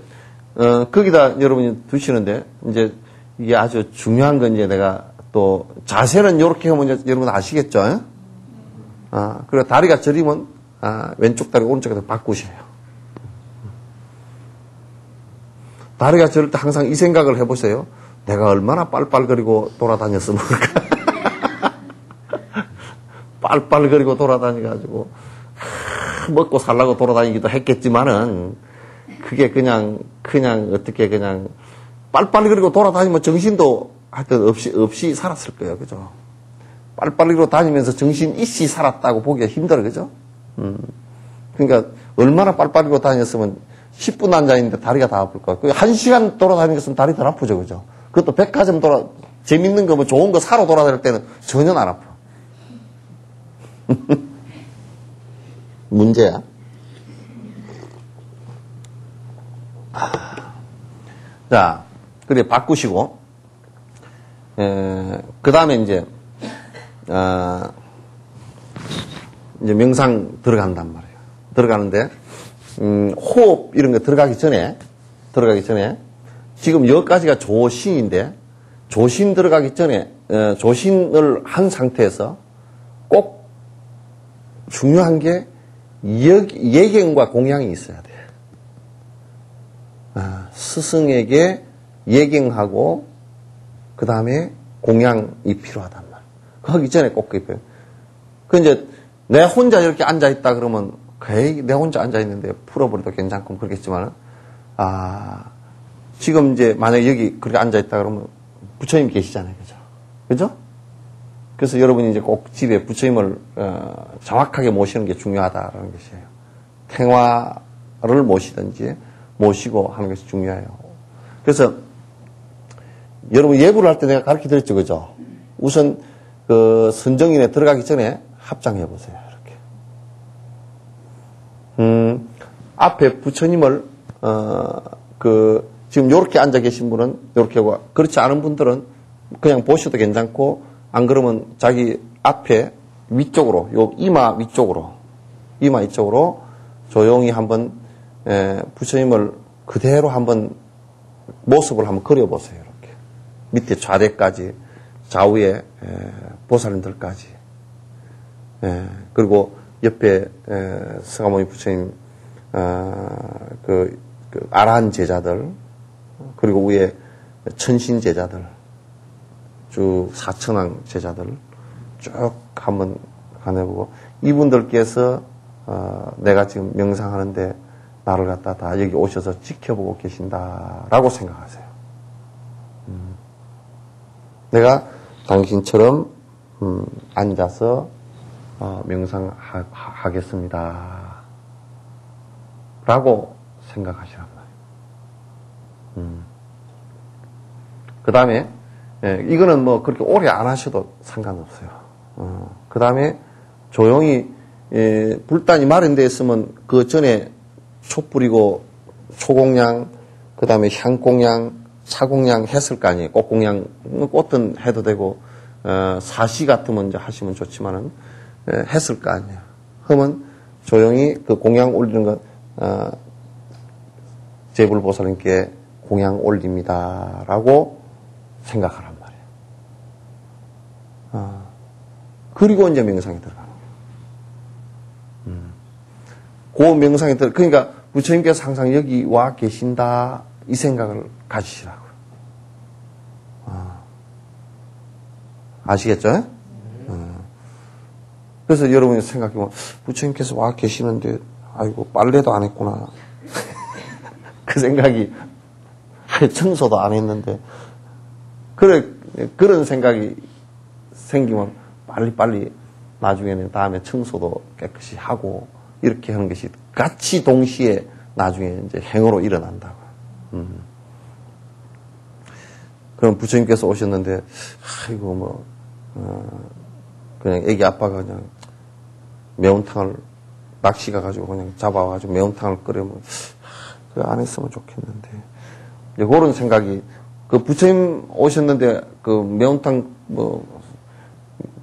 거기다 여러분이 두시는데, 이제 이게 아주 중요한 건 이제 내가 또 자세는 요렇게 하면 이제 여러분 아시겠죠? 그리고 다리가 저리면, 왼쪽 다리, 오른쪽 다리 바꾸셔요. 다리가 저릴 때 항상 이 생각을 해보세요. 내가 얼마나 빨빨거리고 돌아다녔으면 그럴까. 빨빨거리고 돌아다녀가지고, 먹고 살라고 돌아다니기도 했겠지만은, 그게 그냥 어떻게 그냥, 빨빨거리고 돌아다니면 정신도 하여튼 없이 살았을 거예요. 그죠? 빨빨거리고 다니면서 정신 있이 살았다고 보기가 힘들어. 그죠? 그러니까, 얼마나 빨빨거리고 다녔으면 10분 앉아있는데 다리가 다 아플 거야. 1시간 돌아다니겠으면 다리 더 아프죠. 그죠? 그것도 백화점 재밌는 거, 뭐 좋은 거 사러 돌아다닐 때는 전혀 안 아파. 문제야. 자, 그래, 바꾸시고, 그 다음에 이제 명상 들어간단 말이에요. 들어가는데, 호흡 이런 거 들어가기 전에 지금 여기까지가 조신인데, 조신 들어가기 전에 조신을 한 상태에서 꼭 중요한 게 예경과 공양이 있어야 돼. 스승에게 예경하고 그 다음에 공양이 필요하단 말이에요. 그 하기 전에 꼭 그래요. 그 이제 내 혼자 이렇게 앉아 있다 그러면 거의 내 혼자 앉아 있는데 풀어버려도 괜찮고 그렇겠지만 지금 이제 만약에 여기 그렇게 앉아 있다 그러면 부처님 계시잖아요, 그죠? 그죠? 그래서 여러분이 이제 꼭 집에 부처님을 정확하게 모시는 게 중요하다라는 것이에요. 탱화를 모시든지 모시고 하는 것이 중요해요. 그래서 여러분 예불을 할 때 내가 가르쳐 드렸죠, 그죠? 우선 그 선정인에 들어가기 전에 합장해 보세요, 이렇게. 앞에 부처님을 지금 요렇게 앉아 계신 분은 요렇게 하고 그렇지 않은 분들은 그냥 보셔도 괜찮고 안 그러면 자기 앞에 위쪽으로 요 이마 이쪽으로 조용히 한번 부처님을 그대로 한번 모습을 한번 그려보세요. 이렇게 밑에 좌대까지 좌우에 보살님들까지 그리고 옆에 서가모니 부처님 그 아라한 제자들 그리고 위에 천신 제자들 쭉 사천왕 제자들 쭉 한번 가내보고 이분들께서 내가 지금 명상하는데 나를 갖다 다 여기 오셔서 지켜보고 계신다라고 생각하세요. 내가 당신처럼 앉아서 명상하겠습니다. 라고 생각하시란 말이에요. 그 다음에 이거는 뭐 그렇게 오래 안 하셔도 상관없어요. 그 다음에 조용히 불단이 마련되어 있으면 그 전에 촛불이고 초공양 그 다음에 향공양 차공양 했을 거 아니에요. 꽃공양 꽃은 해도 되고 사시 같으면 이제 하시면 좋지만은 했을 거 아니에요. 그러면 조용히 그 공양 올리는 것 제불보살님께 공양 올립니다라고 생각하란 말이에요. 그리고 이제 명상에 들어가는 거예요. 그 명상에 그러니까 부처님께서 항상 여기 와 계신다 이 생각을 가지시라고요. 아시겠죠? 그래서 여러분이 생각해보면 부처님께서 와 계시는데 아이고 빨래도 안 했구나. 그 생각이 청소도 안 했는데 그런 생각이 생기면 빨리 나중에는 다음에 청소도 깨끗이 하고 이렇게 하는 것이 같이 동시에 나중에 이제 행으로 일어난다고. 그럼 부처님께서 오셨는데 아이고 뭐 그냥 애기 아빠가 그냥 매운탕을 낚시 가가지고 그냥 잡아가지고 매운탕을 끓이면 그거 안 했으면 좋겠는데 그런 생각이 그 부처님 오셨는데 그 매운탕 뭐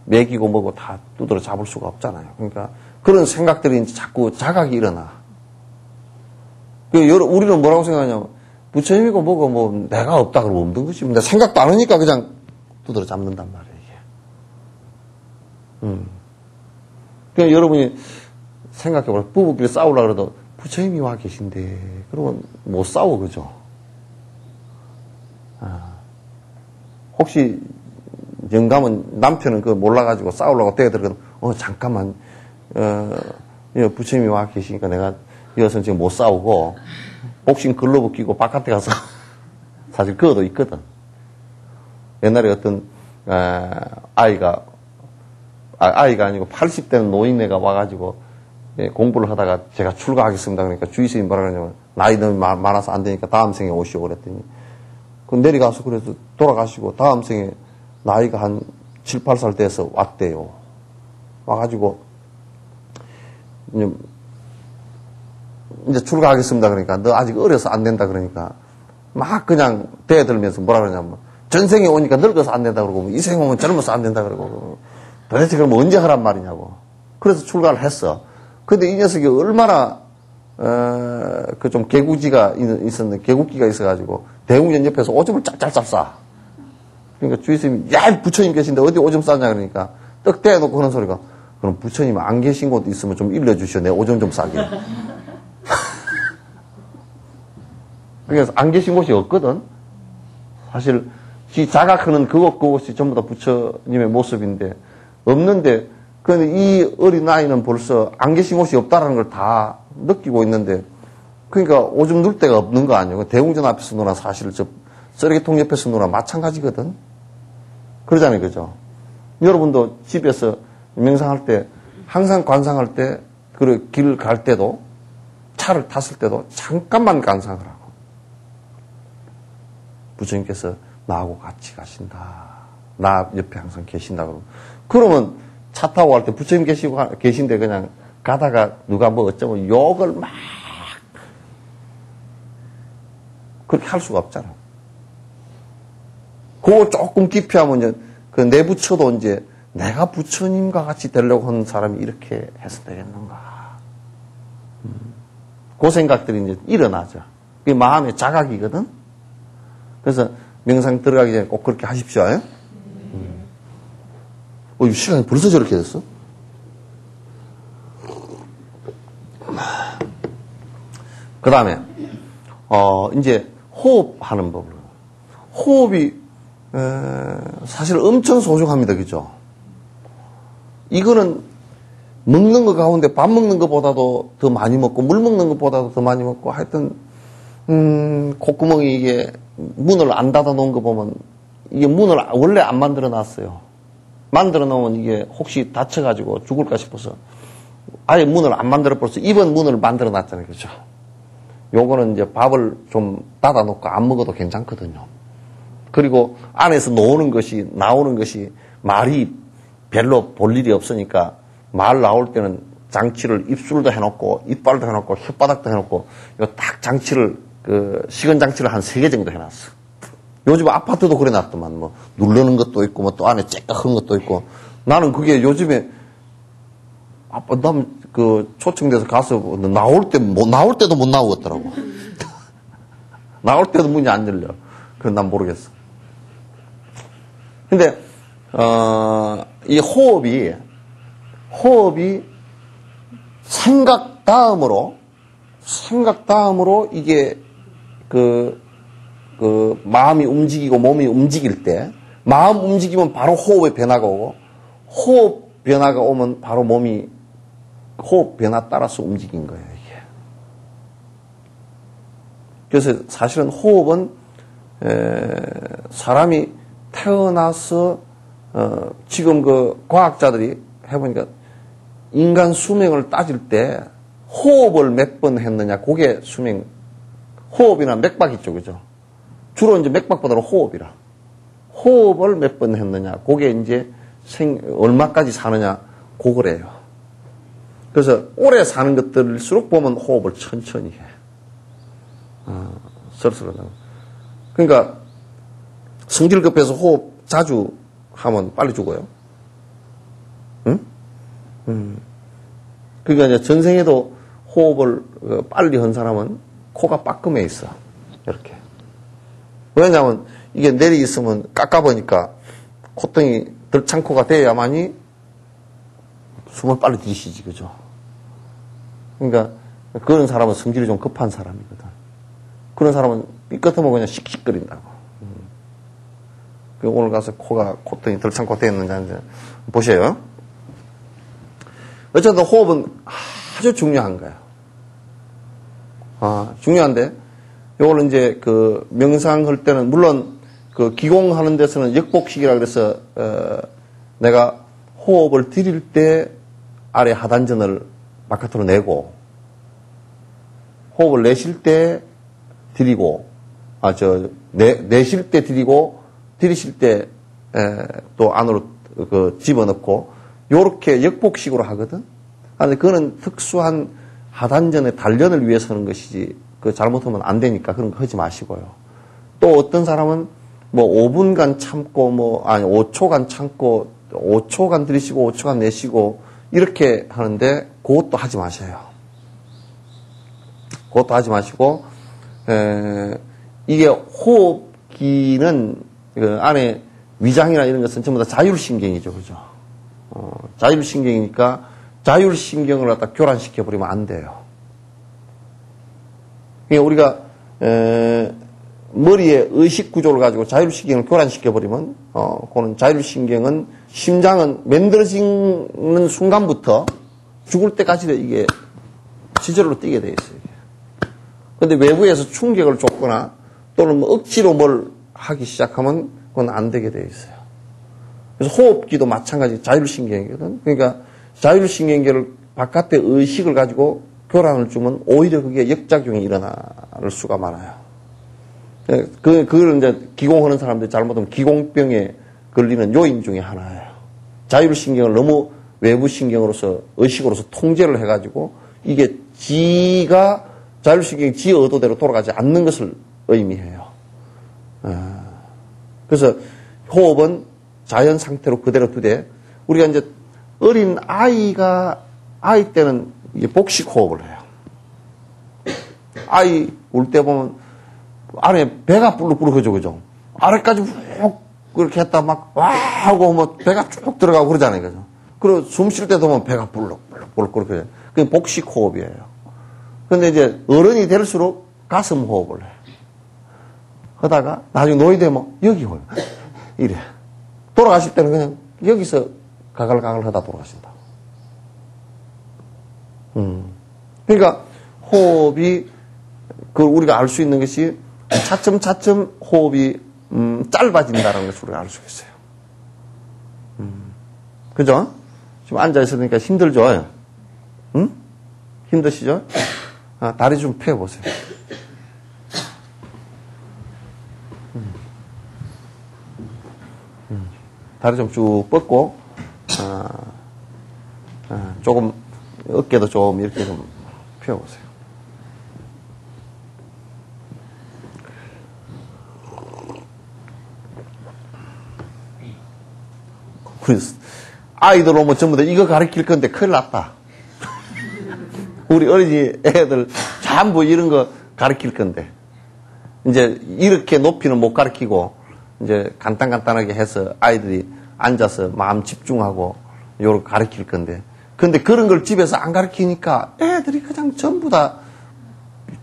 먹이고 뭐고 다 두드러 잡을 수가 없잖아요. 그러니까 그런 생각들이 이제 자꾸 자각이 일어나. 우리는 뭐라고 생각하냐면 부처님이고 뭐고 뭐 내가 없다 그러면 없는 것이 근데 생각도 안 하니까 그냥 두드러 잡는단 말이에요. 이게. 그러니까 여러분이 생각해보라. 부부끼리 싸우려고 그래도 부처님이 와 계신데 그러면 못 싸워 그죠? 혹시 영감은 남편은 그거 몰라가지고 싸우려고 떼어들거든. 잠깐만 부처님이 와 계시니까 내가 이것은 지금 못 싸우고 복싱 글러브 끼고 바깥에 가서 사실 그것도 있거든. 옛날에 어떤 아이가 아니고 80대는 노인네가 와가지고 공부를 하다가 제가 출가하겠습니다. 그러니까 주의스님이 뭐라 그러냐면 나이 너무 많아서 안 되니까 다음 생에 오시오 그랬더니 그 내려가서 그래서 돌아가시고 다음 생에 나이가 한 7, 8살 돼서 왔대요. 와가지고 이제 출가하겠습니다. 그러니까 너 아직 어려서 안 된다 그러니까 막 그냥 대들면서 뭐라 그러냐면 전생에 오니까 늙어서 안 된다 그러고 이 생에 오면 젊어서 안 된다 그러고 도대체 그럼 언제 하란 말이냐고. 그래서 출가를 했어. 근데 이 녀석이 얼마나 그 좀 개구지가 있었는데 개구기가 있어가지고 대웅전 옆에서 오줌을 짤짤짤 싸. 그러니까 주의스님이 야 부처님 계신데 어디 오줌 싸냐 그러니까 떡 떼어놓고 그런 소리가 그럼 부처님 안 계신 곳 있으면 좀 일러주시오. 내 오줌 좀 싸게. 그래서 안 계신 곳이 없거든. 사실 자각하는 그곳이 전부 다 부처님의 모습인데 없는데, 그런데 이 어린 아이는 벌써 안 계신 곳이 없다라는 걸 다 느끼고 있는데, 그러니까 오줌 눌 데가 없는 거 아니에요. 대웅전 앞에서 노나 사실 저 쓰레기통 옆에서 노나 마찬가지거든. 그러잖아요, 그죠? 여러분도 집에서 명상할 때 항상 관상할 때, 그리고 길 갈 때도, 차를 탔을 때도 잠깐만 관상을 하고, 부처님께서 나하고 같이 가신다. 나 옆에 항상 계신다. 그러면 차 타고 갈 때 부처님 계신데 그냥 가다가 누가 뭐 어쩌면 욕을 막 그렇게 할 수가 없잖아. 그거 조금 깊이 하면 이제 그 내 부처도 이제 내가 부처님과 같이 되려고 하는 사람이 이렇게 해서 되겠는가. 그 생각들이 이제 일어나죠. 그게 마음의 자각이거든. 그래서 명상 들어가기 전에 꼭 그렇게 하십시오. 시간이 벌써 저렇게 됐어? 그 다음에, 이제 호흡하는 법을. 호흡이, 사실 엄청 소중합니다. 그죠? 이거는 먹는 것 가운데 밥 먹는 것보다도 더 많이 먹고, 물 먹는 것보다도 더 많이 먹고, 하여튼, 콧구멍이 이게 문을 안 닫아 놓은 거 보면, 이게 문을 원래 안 만들어 놨어요. 만들어 놓으면 이게 혹시 다쳐가지고 죽을까 싶어서 아예 문을 안 만들어 버려서 입은 문을 만들어 놨잖아요. 그죠? 요거는 이제 밥을 좀 닫아 놓고 안 먹어도 괜찮거든요. 그리고 안에서 나오는 것이 말이 별로 볼 일이 없으니까 말 나올 때는 장치를 입술도 해놓고 이빨도 해놓고 혓바닥도 해놓고 요 딱 장치를 시건 장치를 한 3개 정도 해놨어. 요즘 아파트도 그래 놨더만, 뭐, 누르는 것도 있고, 뭐, 또 안에 째깍한 것도 있고. 나는 그게 요즘에, 초청돼서 가서, 나올 때도 못 나오겠더라고. 나올 때도 문이 안 열려. 그건 난 모르겠어. 근데, 이 호흡이 생각 다음으로 이게, 마음이 움직이고 몸이 움직일 때, 마음 움직이면 바로 호흡의 변화가 오고, 호흡 변화가 오면 바로 몸이 호흡 변화 따라서 움직인 거예요, 이게. 그래서 사실은 호흡은, 사람이 태어나서, 지금 과학자들이 해보니까 인간 수명을 따질 때 호흡을 몇 번 했느냐, 그게 수명, 호흡이나 맥박 있죠, 그죠? 주로 이제 맥박보다는 호흡이라. 호흡을 몇 번 했느냐, 그게 이제 얼마까지 사느냐, 그거래요. 그래서 오래 사는 것들일수록 보면 호흡을 천천히 해. 서로서로. 그러니까 성질급해서 호흡 자주 하면 빨리 죽어요. 응? 그러니까 이제 전생에도 호흡을 빨리 한 사람은 코가 빠끔해 있어. 이렇게. 왜냐하면 이게 내리 있으면 깎아보니까 콧등이 덜창코가 돼야만이 숨을 빨리 들이쉬지, 그죠? 그러니까 그런 사람은 성질이 좀 급한 사람이거든. 그런 사람은 삐끗하면 그냥 씩씩거린다고. 오늘 가서 콧등이 덜창코 되었는지 보세요. 어쨌든 호흡은 아주 중요한 거예요. 중요한데, 요거는 이제 명상할 때는, 물론 기공하는 데서는 역복식이라 그래서, 내가 호흡을 들일 때 아래 하단전을 바깥으로 내고, 호흡을 내쉴 때 들이고, 내쉴 때 들이고, 들이쉴 때, 또 안으로 집어넣고, 요렇게 역복식으로 하거든? 근데 그거는 특수한 하단전의 단련을 위해서 하는 것이지, 잘못하면 안 되니까 그런 거 하지 마시고요. 또 어떤 사람은 5분간 참고, 5초간 참고, 5초간 들이쉬고, 5초간 내쉬고, 이렇게 하는데, 그것도 하지 마셔요. 그것도 하지 마시고, 이게 호흡기는, 안에 위장이나 이런 것은 전부 다 자율신경이죠. 그죠? 자율신경이니까, 자율신경을 갖다 교란시켜버리면 안 돼요. 그러니까 우리가 머리의 의식 구조를 가지고 자율신경을 교란시켜버리면, 그는 자율신경은, 심장은 만들어지는 순간부터 죽을 때까지 이게 지저로 뛰게 돼 있어요. 근데 외부에서 충격을 줬거나 또는 뭐 억지로 뭘 하기 시작하면 그건 안 되게 돼 있어요. 그래서 호흡기도 마찬가지 자율신경이거든. 그러니까 자율신경계를 바깥의 의식을 가지고 교란을 주면 오히려 그게 역작용이 일어날 수가 많아요. 그걸 이제 기공하는 사람들이 잘못하면 기공병에 걸리는 요인 중에 하나예요. 자율신경을 너무 외부 신경으로서, 의식으로서 통제를 해가지고 이게 지가 자율신경이 지 의도대로 돌아가지 않는 것을 의미해요. 그래서 호흡은 자연 상태로 그대로 두되, 우리가 이제 어린 아이 때는 이게 복식 호흡을 해요. 아이 울 때 보면 안에 배가 불룩불룩하죠, 그죠? 아래까지 훅 그렇게 했다 막 와 하고 뭐 배가 쭉 들어가고 그러잖아요, 그죠? 그리고 숨 쉴 때도 보면 배가 불룩불룩 그렇게 해요. 그게 복식 호흡이에요. 근데 이제 어른이 될수록 가슴 호흡을 해요. 하다가 나중에 노이 되면 여기 올 이래. 돌아가실 때는 그냥 여기서 가글가글 하다 돌아가신다. 그러니까 호흡이 우리가 알 수 있는 것이 차츰차츰 호흡이 짧아진다는 것을 우리가 알 수 있어요. 그죠? 지금 앉아 있으니까 힘들죠? 응? 힘드시죠? 다리 좀 펴보세요. 다리 좀 쭉 뻗고, 조금, 어깨도 좀 이렇게 좀 펴보세요. 우리 아이들 오면 전부 다 이거 가르칠 건데 큰일 났다. 우리 어린이 애들 전부 이런 거 가르칠 건데. 이제 이렇게 높이는 못 가르치고, 이제 간단하게 해서 아이들이 앉아서 마음 집중하고 요렇게 가르칠 건데. 근데 그런 걸 집에서 안 가르치니까 애들이 그냥 전부 다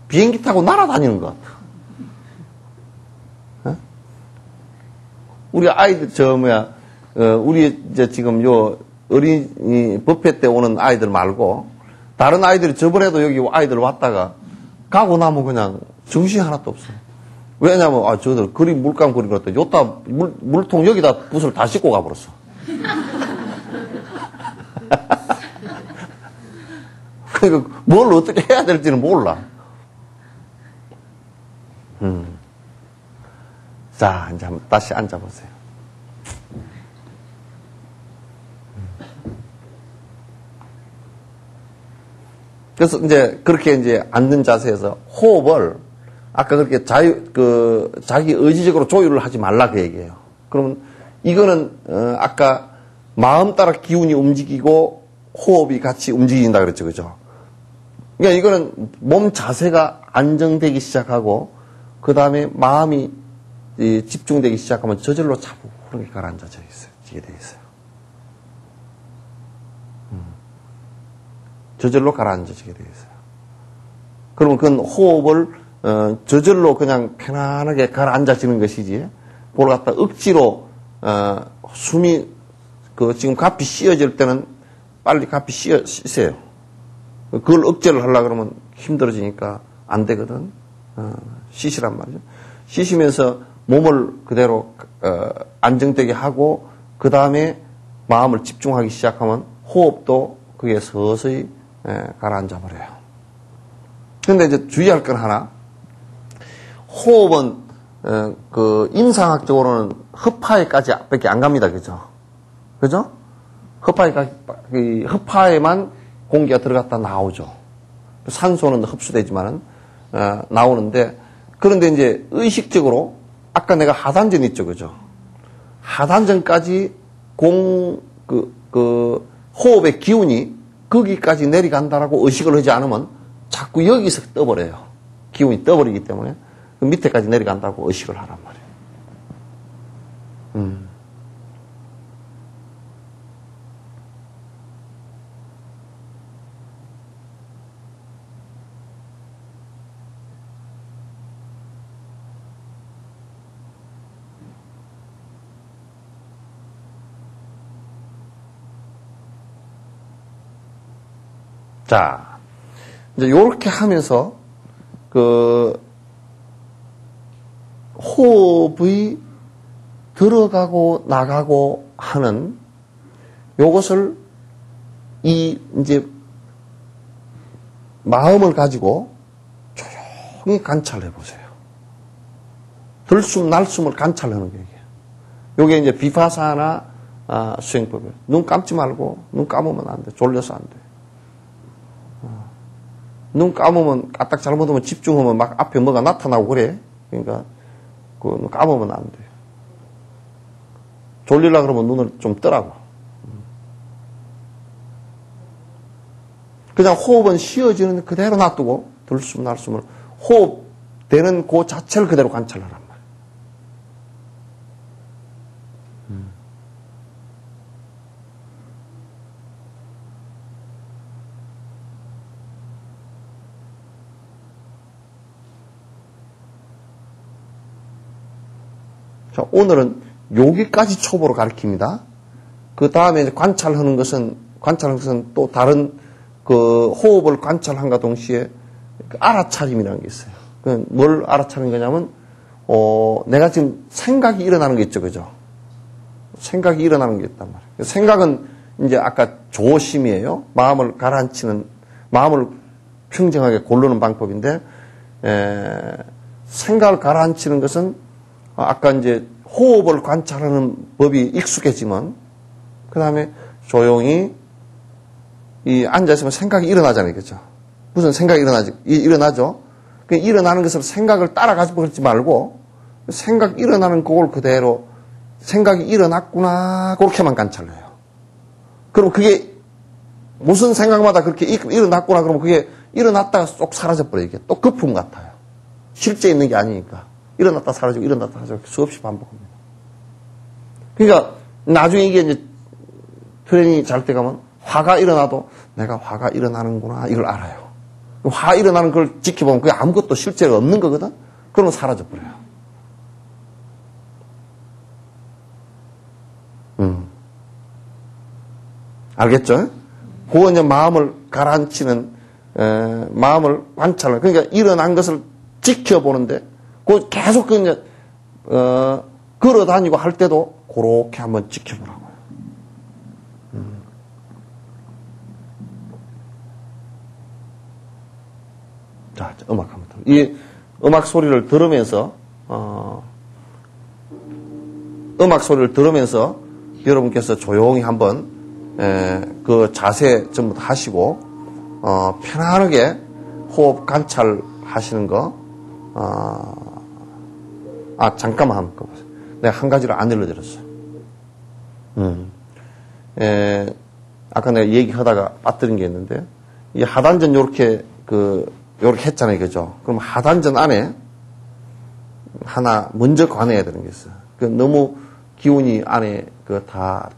비행기 타고 날아다니는 것 같아. 어? 우리 아이들, 우리 이제 지금 요 어린이 뷔페 때 오는 아이들 말고 다른 아이들이 저번에도 여기 아이들 왔다가 가고 나면 그냥 정신이 하나도 없어요. 왜냐면, 저들 물감 그린 것 같아. 요따 물통 여기다 붓을 다 씻고 가버렸어. 그러니까 뭘 어떻게 해야 될지는 몰라. 자, 이제 한번 다시 앉아보세요. 그래서 이제 그렇게 이제 앉는 자세에서 호흡을 아까 그렇게 자기 의지적으로 조율을 하지 말라 그 얘기예요. 그러면 이거는 아까 마음 따라 기운이 움직이고 호흡이 같이 움직인다 그랬죠, 그죠? 그러니까 이거는 몸 자세가 안정되기 시작하고 그 다음에 마음이 집중되기 시작하면 저절로 차분하게 가라앉아져 있어요. 돼 있어요. 저절로 가라앉아지게 돼 있어요. 그러면 그건 호흡을 저절로 그냥 편안하게 가라앉아지는 것이지, 그걸 갖다 억지로 숨이 지금 가피 씌어질 때는 빨리 가피 씌세요. 그걸 억제를 하려고 그러면 힘들어지니까 안 되거든. 쉬시란 말이죠. 쉬시면서 몸을 그대로 안정되게 하고 그 다음에 마음을 집중하기 시작하면 호흡도 그게 서서히 가라앉아 버려요. 그런데 이제 주의할 건 하나, 호흡은 임상학적으로는 허파에까지 밖에 안 갑니다, 그죠? 그죠? 허파에만 공기가 들어갔다 나오죠. 산소는 흡수되지만은 나오는데, 그런데 이제 의식적으로 아까 내가 하단전 있죠, 그죠? 하단전까지 호흡의 기운이 거기까지 내려간다라고 의식을 하지 않으면 자꾸 여기서 떠버려요. 기운이 떠버리기 때문에 그 밑에까지 내려간다고 의식을 하란 말이에요. 자, 이제 요렇게 하면서 그 호흡이 들어가고 나가고 하는 요것을 이제 마음을 가지고 조용히 관찰해 보세요. 들숨 날숨을 관찰하는 거예요. 요게 이제 비파사나 수행법이에요. 눈 감지 말고 눈 감으면 안 돼. 졸려서 안 돼. 눈 감으면 까딱 잘못하면 집중하면 막 앞에 뭐가 나타나고 그래. 그러니까 눈 감으면 안 돼. 졸리려 그러면 눈을 좀 뜨라고. 그냥 호흡은 쉬어지는 그대로 놔두고 들숨 날숨을 호흡 되는 그 자체를 그대로 관찰하란 말이에요. 자, 오늘은 여기까지 초보로 가르칩니다. 그 다음에 관찰하는 것은 또 다른 그 호흡을 관찰함과 동시에 그 알아차림이라는 게 있어요. 뭘 알아차리는 거냐면, 내가 지금 생각이 일어나는 게 있죠, 그죠? 생각이 일어나는 게 있단 말이에요. 생각은 이제 아까 조심이에요. 마음을 가라앉히는, 마음을 평정하게 고르는 방법인데, 생각을 가라앉히는 것은 아까 이제 호흡을 관찰하는 법이 익숙해지면, 그 다음에 조용히 앉아있으면 생각이 일어나잖아요. 그죠? 무슨 생각이 일어나죠? 그 일어나는 것을 생각을 따라가지 그러지 말고, 생각 일어나는 그걸 그대로, 생각이 일어났구나, 그렇게만 관찰해요. 그럼 그게, 무슨 생각마다 그렇게 일어났구나, 그러면 그게 일어났다가 쏙 사라져버려요. 이게 또 거품 같아요. 실제 있는 게 아니니까. 일어났다 사라지고, 일어났다 사라지고, 수없이 반복합니다. 그러니까, 나중에 이게 이제, 트레이닝이 잘 때 가면, 화가 일어나도 내가 화가 일어나는구나 이걸 알아요. 화 일어나는 걸 지켜보면 그게 아무것도 실제로 없는 거거든. 그러면 사라져버려요. 알겠죠? 그거 이제 마음을 가라앉히는 마음을 관찰하는 그러니까 일어난 것을 지켜보는데 그 계속 그 이제 걸어다니고 할 때도 그렇게 한번 지켜보라고. 자, 음악 한번 들어. 이 음악 소리를 들으면서, 여러분께서 조용히 한번, 그 자세 전부 다 하시고, 편안하게 호흡 관찰 하시는 거, 잠깐만 한번 꺼보세요. 내가 한 가지를 안 알려드렸어요. 아까 내가 얘기하다가 빠뜨린 게 있는데, 이 하단전 요렇게 했잖아요. 그죠? 그럼 하단전 안에 하나 먼저 관해야 되는 게 있어요. 너무 기운이 안에 다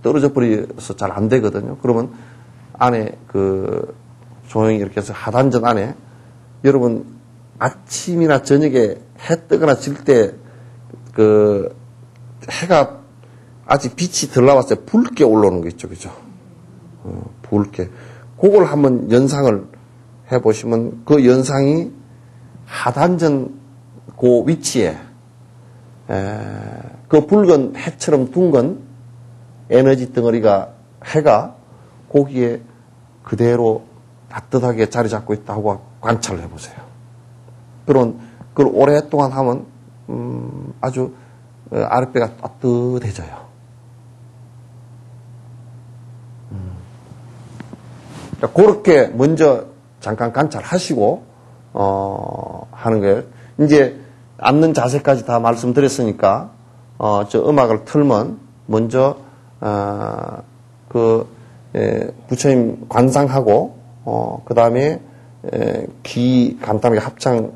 떨어져 버려서 잘 안 되거든요. 그러면 안에 조용히 이렇게 해서 하단전 안에 여러분 아침이나 저녁에 해 뜨거나 질 때 해가 아직 빛이 덜 나왔어요. 붉게 올라오는 거 있죠. 그죠? 붉게. 그걸 한번 연상을 해보시면 그 연상이 하단전 그 위치에 그 붉은 해처럼 둥근 에너지 덩어리가 해가 거기에 그대로 따뜻하게 자리 잡고 있다고 관찰을 해보세요. 그걸 오랫동안 하면 아주 아랫배가 따뜻해져요. 그렇게 먼저 잠깐 관찰하시고 하는 거예요. 이제 앉는 자세까지 다 말씀드렸으니까 저 음악을 틀면 먼저 부처님 관상하고 그 다음에 귀 간단하게 합창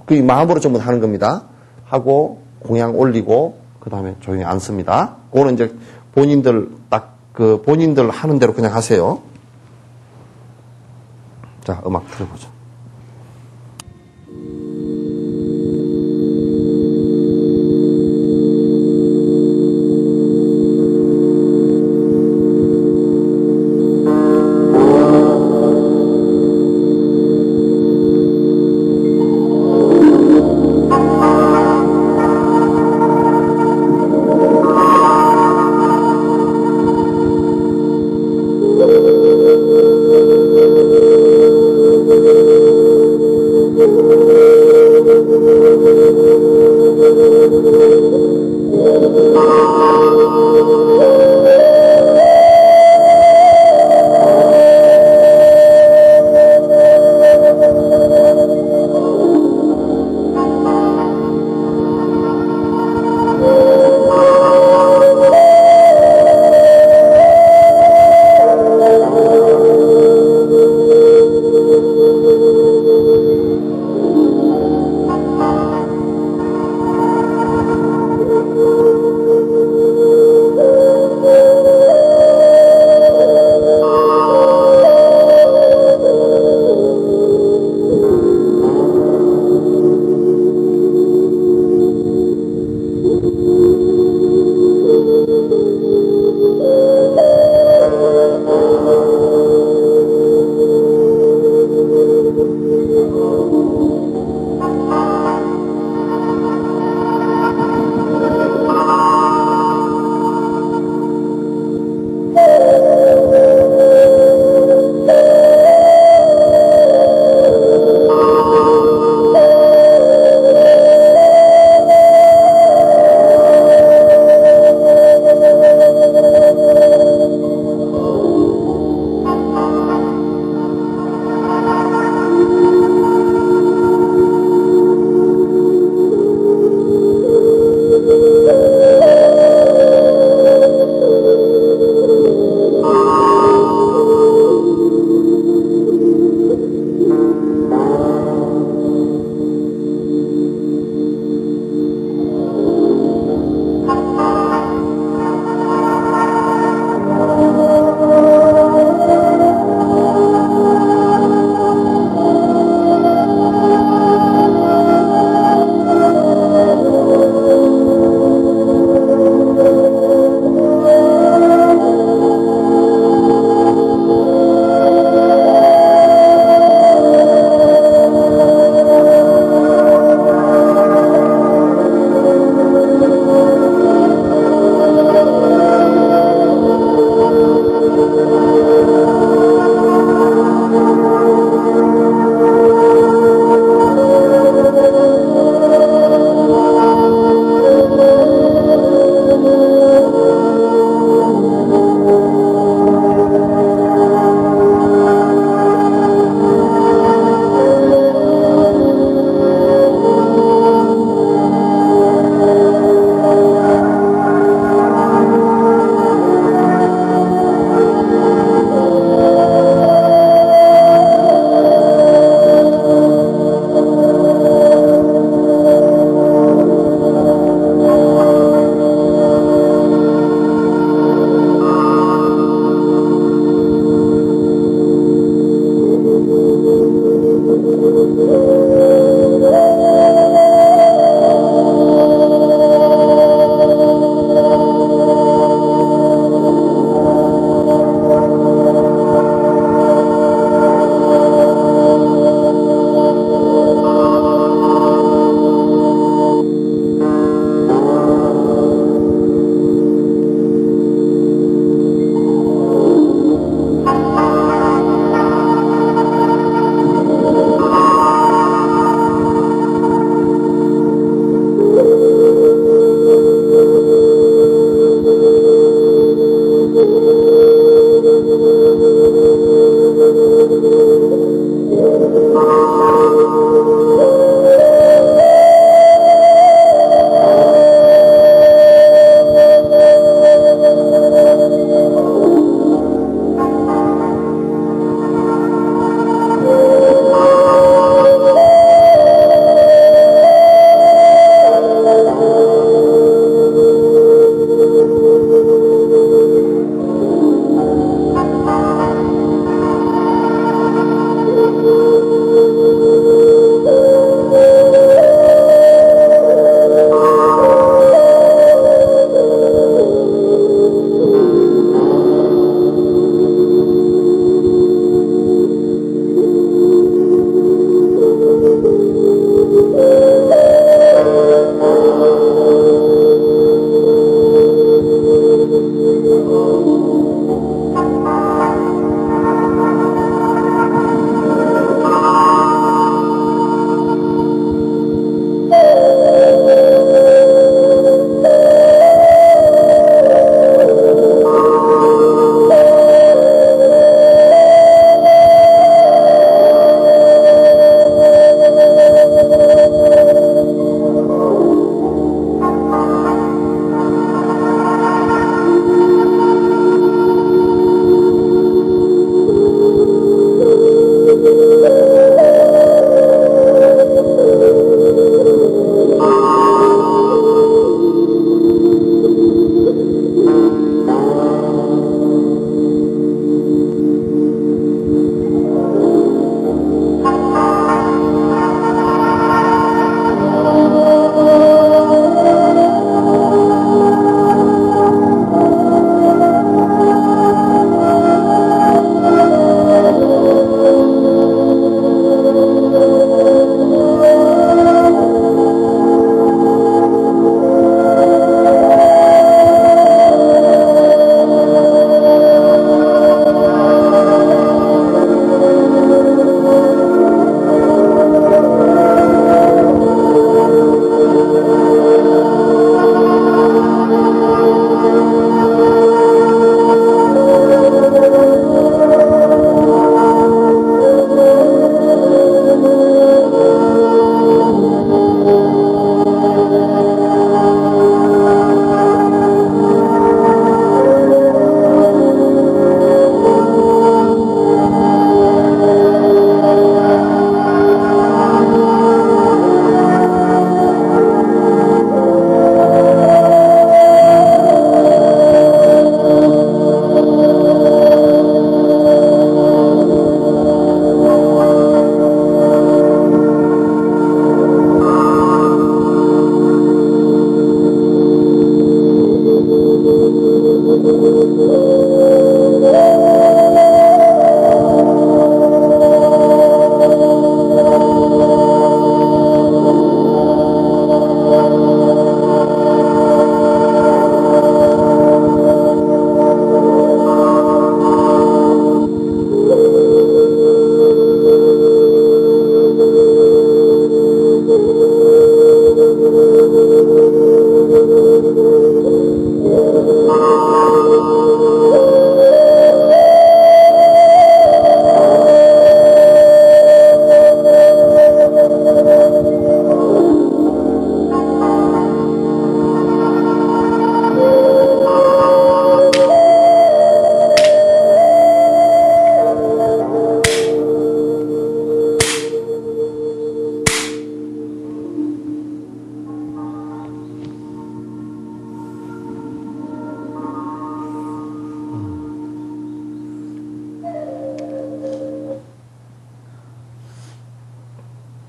그 마음으로 전부 하는 겁니다. 하고 공양 올리고 그 다음에 조용히 앉습니다. 그거는 이제 본인들 본인들 하는 대로 그냥 하세요. 자, 음악 틀어보죠.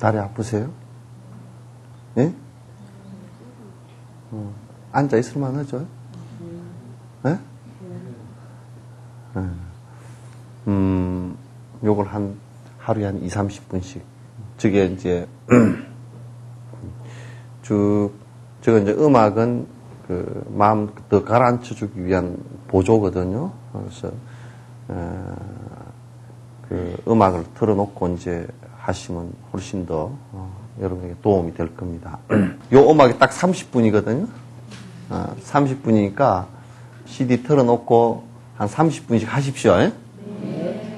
다리 아프세요? 예? 앉아 있을만 하죠? 예? 요걸 하루에 한 20-30분씩. 저게 이제, 저거 이제 음악은 마음 더 가라앉혀주기 위한 보조거든요. 그래서, 음악을 틀어놓고 이제 하시면 훨씬 더, 여러분에게 도움이 될 겁니다. 요 음악이 딱 30분이거든요. 30분이니까 CD 틀어놓고 한 30분씩 하십시오. 예?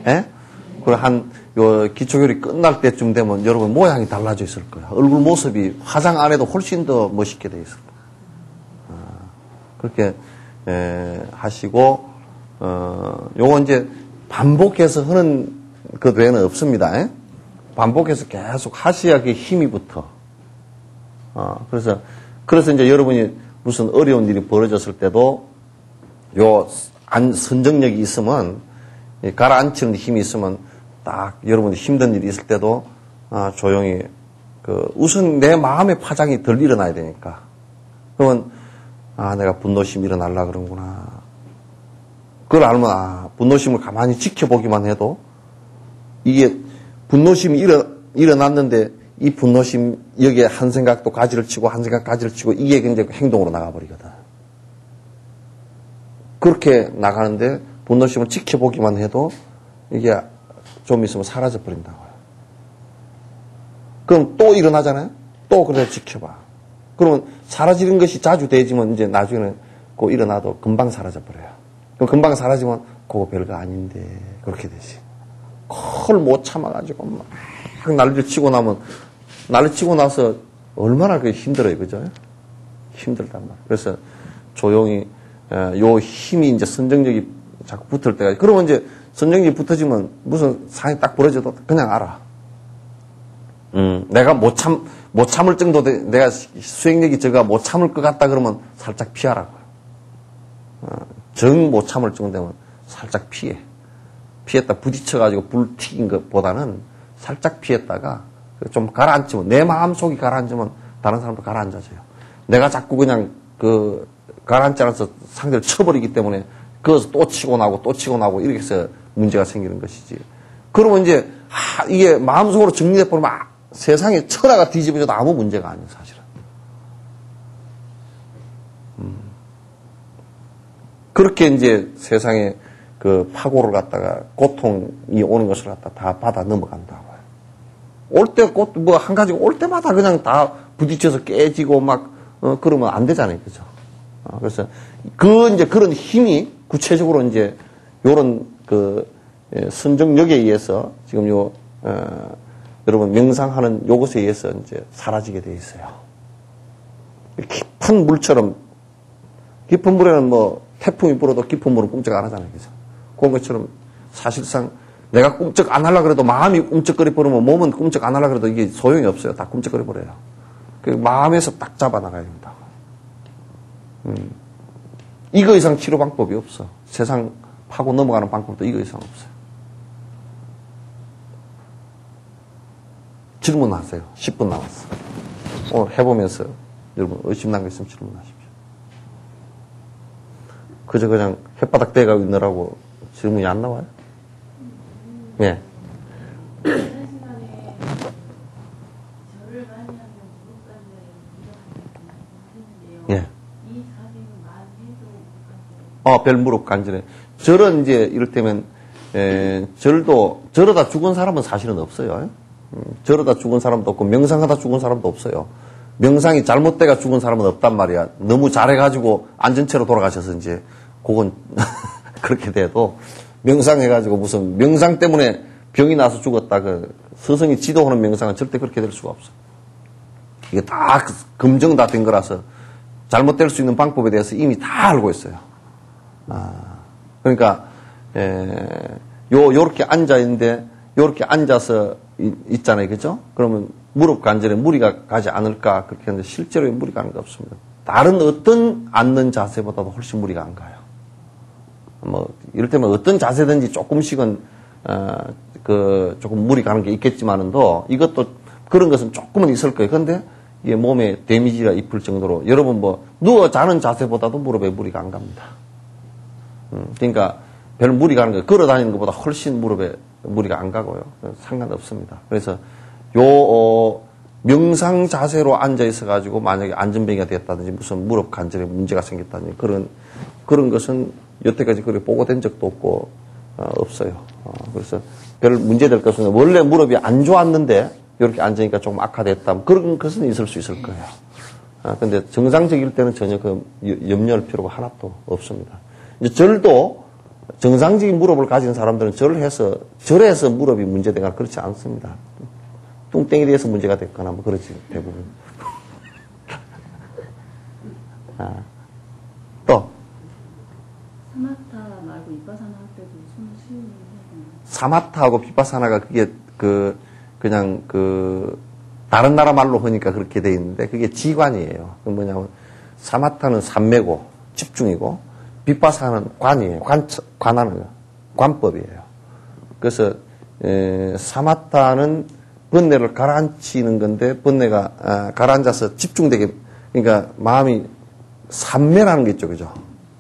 예? 그리고 요 기초교리 끝날 때쯤 되면 여러분 모양이 달라져 있을 거예요. 얼굴 모습이 화장 안 해도 훨씬 더 멋있게 돼 있을 거예요. 그렇게, 하시고, 요거 이제 반복해서 하는 그 외에는 없습니다. 예? 반복해서 계속 하셔야 그 힘이 붙어. 그래서 이제 여러분이 무슨 어려운 일이 벌어졌을 때도 요 선정력이 있으면, 가라앉히는 힘이 있으면 딱 여러분이 힘든 일이 있을 때도 조용히 우선 내 마음의 파장이 덜 일어나야 되니까. 그러면 내가 분노심이 일어나려 그러는구나. 그걸 알면 분노심을 가만히 지켜보기만 해도 이게 분노심이 일어났는데 이 분노심 여기에 한 생각도 가지를 치고 한 생각 가지를 치고 이게 이제 행동으로 나가버리거든. 그렇게 나가는데 분노심을 지켜보기만 해도 이게 좀 있으면 사라져 버린다고요. 그럼 또 일어나잖아요? 또 그래서 지켜봐. 그러면 사라지는 것이 자주 되지만 이제 나중에는 그 일어나도 금방 사라져 버려요. 그럼 금방 사라지면 그거 별거 아닌데 그렇게 되지. 그걸 못 참아가지고 막 난리를 치고 나서 얼마나 그게 힘들어요. 그죠? 힘들단 말이에요. 그래서 조용히 요 힘이 이제 선정력이 자꾸 붙을 때가, 그러면 이제 선정력이 붙어지면 무슨 상황이 딱 벌어져도 그냥 알아. 내가 못 참을 정도 내가 수행력이 저가 못 참을 것 같다 그러면 살짝 피하라고요. 정 못 참을 정도 되면 살짝 피했다 부딪혀가지고 불 튀긴 것보다는 살짝 피했다가 좀 가라앉으면, 내 마음속이 가라앉으면 다른 사람도 가라앉아져요. 내가 자꾸 그냥 가라앉지 않아서 상대를 쳐버리기 때문에 그것을 또 치고 나고 이렇게 해서 문제가 생기는 것이지. 그러면 이제 이게 마음속으로 정리돼 버리면 세상에 천하가 뒤집어져도 아무 문제가 아니에요, 사실은. 그렇게 이제 세상에 파고를 갖다가 고통이 오는 것을 갖다 다 받아 넘어간다고요. 한 가지가 올 때마다 그냥 다 부딪혀서 깨지고 그러면 안 되잖아요, 그죠? 그래서 이제 그런 힘이 구체적으로 이제 요런 선정력에 의해서 지금 여러분 명상하는 요것에 의해서 이제 사라지게 돼 있어요. 깊은 물처럼, 깊은 물에는 태풍이 불어도 깊은 물은 꿈쩍 안 하잖아요, 그죠? 그런 것처럼 사실상 내가 꿈쩍 안 하려고 그래도 마음이 꿈쩍거려 버리면 몸은 꿈쩍 안 하려고 그래도 이게 소용이 없어요. 다 꿈쩍거려 버려요. 마음에서 딱 잡아 나가야 됩니다. 이거 이상 치료 방법이 없어. 세상 파고 넘어가는 방법도 이거 이상 없어요. 질문하세요. 10분 남았어. 오늘 해보면서 여러분 의심난 거 있으면 질문하십시오. 그저 그냥 햇바닥 대가고 있느라고 질문이 안 나와요? 예. 예. 별 무릎 관절에. 절은 이제 이를테면, 절어다 죽은 사람은 사실은 없어요. 절어다 죽은 사람도 없고, 명상하다 죽은 사람도 없어요. 명상이 잘못돼가 죽은 사람은 없단 말이야. 너무 잘해가지고 안전체로 돌아가셔서 이제, 그건, 그렇게 돼도, 명상해가지고 무슨, 명상 때문에 병이 나서 죽었다. 스승이 지도하는 명상은 절대 그렇게 될 수가 없어. 이게 다 검증 다 된 거라서, 잘못될 수 있는 방법에 대해서 이미 다 알고 있어요. 그러니까, 요렇게 앉아있는데, 요렇게 앉아서 있잖아요. 그죠? 그러면 무릎 관절에 무리가 가지 않을까? 그렇게 하는데 실제로 무리가 가는 거 없습니다. 다른 어떤 앉는 자세보다도 훨씬 무리가 안 가요. 이를테면 어떤 자세든지 조금씩은, 조금 무리 가는 게 있겠지만은도 이것도 그런 것은 조금은 있을 거예요. 그런데 이게 몸에 데미지가 입을 정도로 여러분 뭐 누워 자는 자세보다도 무릎에 무리가 안 갑니다. 그러니까 별 무리 가는 거 걸어 다니는 것보다 훨씬 무릎에 무리가 안 가고요. 상관없습니다. 그래서 명상 자세로 앉아 있어 가지고 만약에 안전병이가 됐다든지 무슨 무릎 관절에 문제가 생겼다든지 그런 것은 여태까지 그렇게 보고된 적도 없고 없어요. 그래서 별 문제될 것은 원래 무릎이 안 좋았는데 이렇게 앉으니까 조금 악화됐다. 그런 것은 있을 수 있을 거예요. 근데 정상적일 때는 전혀 그 염려할 필요가 하나도 없습니다. 이제 절도 정상적인 무릎을 가진 사람들은 절에서 무릎이 문제되거나 그렇지 않습니다. 뚱땡이 대해서 문제가 됐거나 뭐 그렇지 대부분. 또 사마타 말고 비파사나 할 때도 숨을 쉬는 해야 되나요? 사마타하고 비파사나가 그게 그냥 다른 나라 말로 하니까 그렇게 돼 있는데 그게 지관이에요. 그 뭐냐면 사마타는 삼매고 집중이고 비파사나는 관이에요. 관하는 거. 관법이에요. 그래서 사마타는 번뇌를 가라앉히는 건데 번뇌가 가라앉아서 집중되게 그러니까 마음이 삼매라는 게 있죠. 그죠?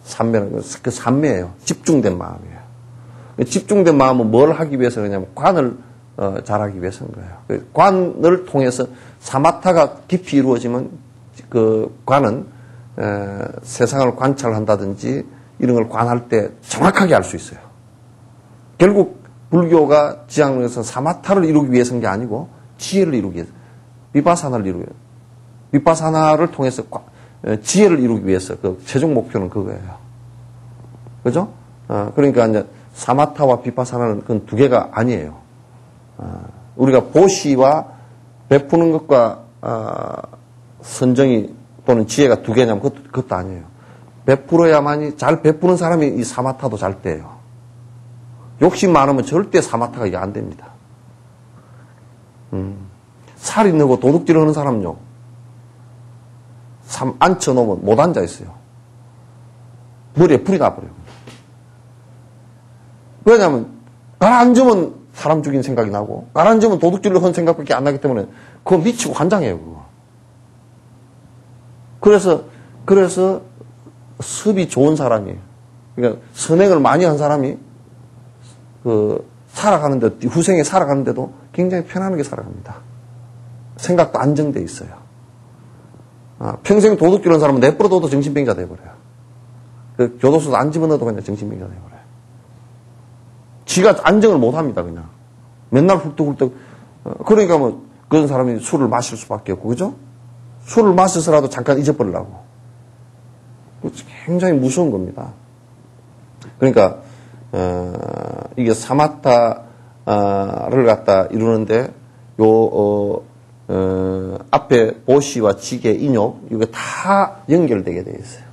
삼매라는 그 삼매예요. 집중된 마음이에요. 집중된 마음은 뭘 하기 위해서 그러냐면 관을 잘하기 위해서인 거예요. 관을 통해서 사마타가 깊이 이루어지면 그 관은 세상을 관찰한다든지 이런 걸 관할 때 정확하게 알 수 있어요. 결국 불교가 지향하는 것은 사마타를 이루기 위해서인 게 아니고 지혜를 이루기 위해서 비파사나를 이루기 위해서 비파사나를 통해서 지혜를 이루기 위해서 그 최종 목표는 그거예요. 그죠? 그러니까 이제 사마타와 비파사나는 그건 두 개가 아니에요. 우리가 보시와 베푸는 것과 선정이 또는 지혜가 두 개냐면 그것도 아니에요. 베풀어야만이 잘 베푸는 사람이 이 사마타도 잘 돼요. 욕심 많으면 절대 사마타가 이게 안 됩니다. 살이 너고 도둑질 하는 사람요. 앉혀놓으면 못 앉아 있어요. 머리에 불이 나버려요. 왜냐하면 가라앉으면 사람 죽인 생각이 나고 가라앉으면 도둑질을 한 생각밖에 안 나기 때문에 그거 미치고 환장해요. 그거. 그래서 습이 좋은 사람이에요. 그러니까 선행을 많이 한 사람이 살아가는데 후생에 살아가는데도 굉장히 편안하게 살아갑니다. 생각도 안정돼 있어요. 평생 도둑질하는 사람은 내버려둬도 정신병자 돼버려요. 그 교도소도 안 집어넣어도 그냥 정신병자 돼버려요. 지가 안정을 못합니다. 그냥 맨날 훌떡훌떡. 그러니까 뭐 그런 사람이 술을 마실 수밖에 없고 그죠? 술을 마셔서라도 잠깐 잊어버리려고. 굉장히 무서운 겁니다. 그러니까 이게 사마타를 갖다 이루는데 앞에 보시와 지게, 인욕 이게 다 연결되게 되어 있어요.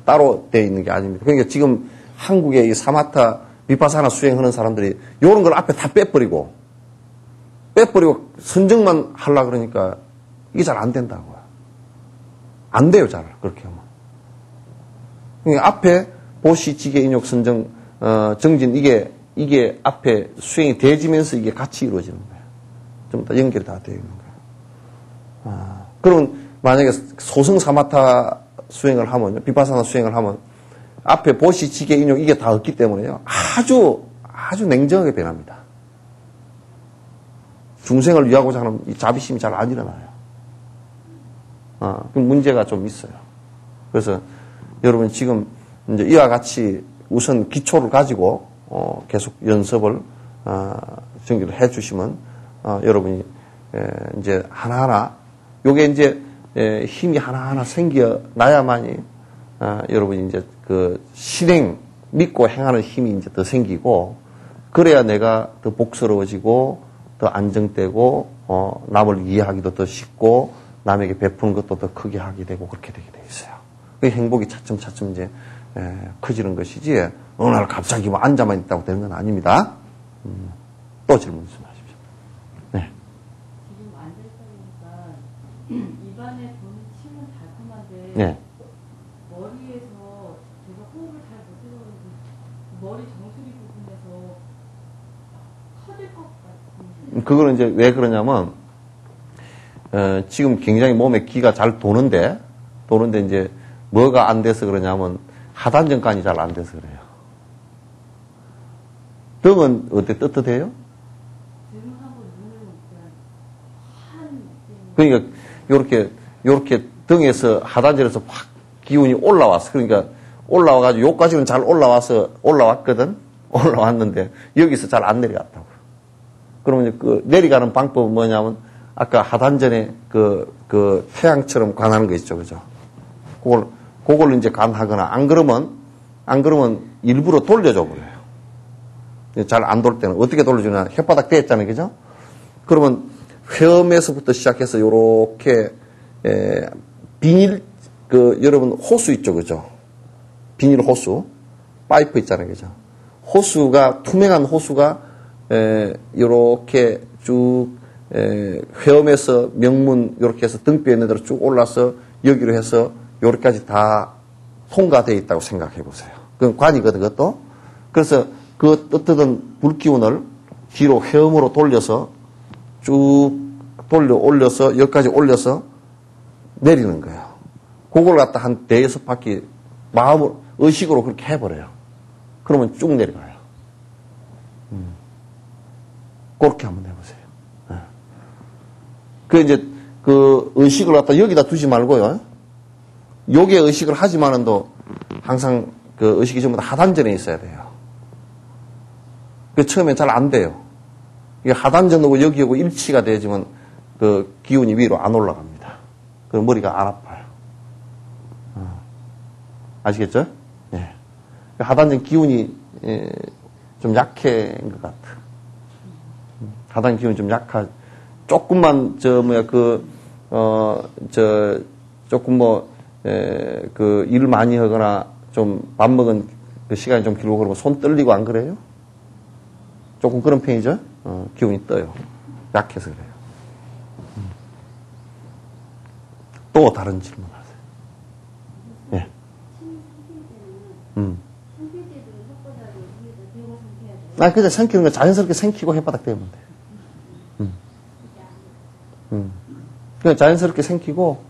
따로 되어 있는 게 아닙니다. 그러니까 지금 한국의 이 사마타 비파사나 수행하는 사람들이 이런 걸 앞에 다 빼버리고 선정만 하려고 그러니까 이게 잘 안 된다고요. 안 돼요, 잘 그렇게 하면. 그러니까 앞에 보시, 지게, 인욕, 선정, 정진 이게 앞에 수행이 되어지면서 이게 같이 이루어지는 거예요. 좀 다 연결이 다 되어 있는 거예요. 그러면 만약에 소승 사마타 수행을 하면 비파사나 수행을 하면 앞에 보시, 지게, 인욕 이게 다 없기 때문에요. 아주 냉정하게 변합니다. 중생을 위하고자 하는 이 자비심이 잘 안 일어나요. 그럼 문제가 좀 있어요. 그래서 여러분 지금 이제 이와 같이 우선 기초를 가지고 계속 연습을 정기를 해주시면 여러분이 이제 하나하나 요게 이제 힘이 하나하나 생겨나야만이 여러분이 이제 그 실행 믿고 행하는 힘이 이제 더 생기고 그래야 내가 더 복스러워지고 더 안정되고 남을 이해하기도 더 쉽고 남에게 베푸는 것도 더 크게 하게 되고 그렇게 되게 돼 있어요. 그 행복이 차츰차츰 이제 커지는 것이지 어느 날 갑자기 뭐 앉아만 있다고 되는 건 아닙니다. 또 질문 좀 하십시오. 네. 지금 앉아있다 보니까 입안에 도는 침은 달콤한데 네. 머리에서 제가 호흡을 잘 못해서 머리 정수리 부분에서 커질 것 같은 그거는 이제 왜 그러냐면 지금 굉장히 몸에 기가 잘 도는데 이제 뭐가 안 돼서 그러냐면 하단전관이 잘 안 돼서 그래요. 등은 어때? 떳떳해요? 그러니까 요렇게 등에서 하단전에서 확 기운이 올라왔어. 그러니까 올라와가지고 요까지는 잘 올라왔거든. 올라왔는데 여기서 잘 안 내려갔다고. 그러면 이제 그 내려가는 방법은 뭐냐면 아까 하단전에 그 태양처럼 관하는 거 있죠, 그죠? 그걸 이제 관하거나 안 그러면 일부러 돌려줘 버려요. 잘 안 돌 때는 어떻게 돌려주냐? 혓바닥 대 있잖아요, 그죠? 그러면 회음에서부터 시작해서 요렇게 비닐 여러분 호수 있죠, 그죠? 비닐 호수, 파이프 있잖아요, 그죠? 호수가 투명한 호수가 요렇게 쭉 회음에서 명문 요렇게 해서 등뼈 있는 데로 쭉 올라서 여기로 해서 요렇게까지 다 통과되어 있다고 생각해 보세요. 그건 관이거든, 그것도. 그래서 그 떳떳한 불기운을 뒤로 회음으로 돌려서 쭉 올려서 여기까지 올려서 내리는 거예요. 그걸 갖다 한 5바퀴 의식으로 그렇게 해버려요. 그러면 쭉 내려가요. 그렇게 한번 해보세요. 이제 그 의식을 갖다 여기다 두지 말고요. 여기에 의식을 하지만은도 항상 그 의식이 전부 다 하단전에 있어야 돼요. 처음엔 잘 안 돼요. 이게 하단전하고 여기하고 일치가 돼야지만 그 기운이 위로 안 올라갑니다. 그럼 머리가 안 아파요. 아시겠죠? 예. 하단전 기운이 좀 약해인 것 같아. 하단 기운이 좀 조금만 조금 일 많이 하거나 좀 밥 먹은 그 시간이 좀 길고 그러면 손 떨리고 안 그래요? 조금 그런 편이죠? 기운이 떠요. 약해서 그래요. 또 다른 질문 하세요. 예. 그냥 생기는 거 자연스럽게 생기고 혓바닥 대면 돼. 그냥 자연스럽게 생기고,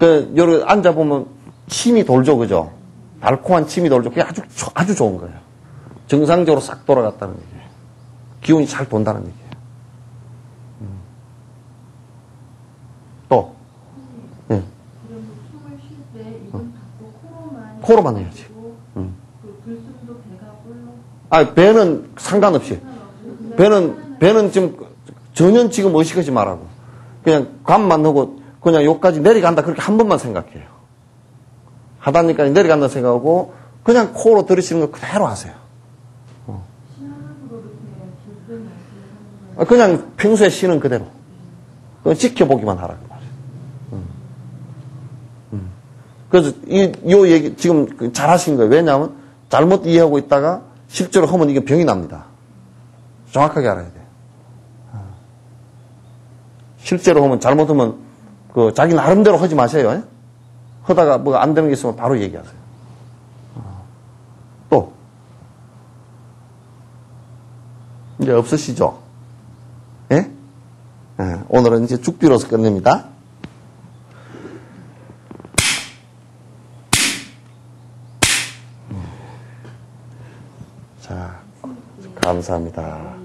요렇게 앉아보면 침이 돌죠, 그죠? 달콤한 침이 돌죠. 그게 아주 좋은 거예요. 정상적으로 싹 돌아갔다는 얘기예요. 기운이 잘 돈다는 얘기예요. 또. 예. 그럼 숨을 쉴 때 입은 닫고 코로만 해야지. 그 불순도 배가 꿀로? 배는 상관없이. 배는 지금 전혀 지금 의식하지 말라고. 그냥 감만 하고 그냥 여기까지 내려간다 그렇게 한 번만 생각해요. 하단까지 내려간다 생각하고 그냥 코로 들이쉬는 거 그대로 하세요. 그냥 평소에 쉬는 그대로. 지켜보기만 하라고 말이에요. 그래서 요 얘기 지금 잘 하신 거예요. 왜냐하면 잘못 이해하고 있다가 실제로 하면 이게 병이 납니다. 정확하게 알아야 돼요. 실제로 하면 잘못하면 자기 나름대로 하지 마세요. 하다가 뭐가 안 되는 게 있으면 바로 얘기하세요. 또 이제 없으시죠? 예? 오늘은 이제 죽비로서 끝냅니다. 자, 감사합니다.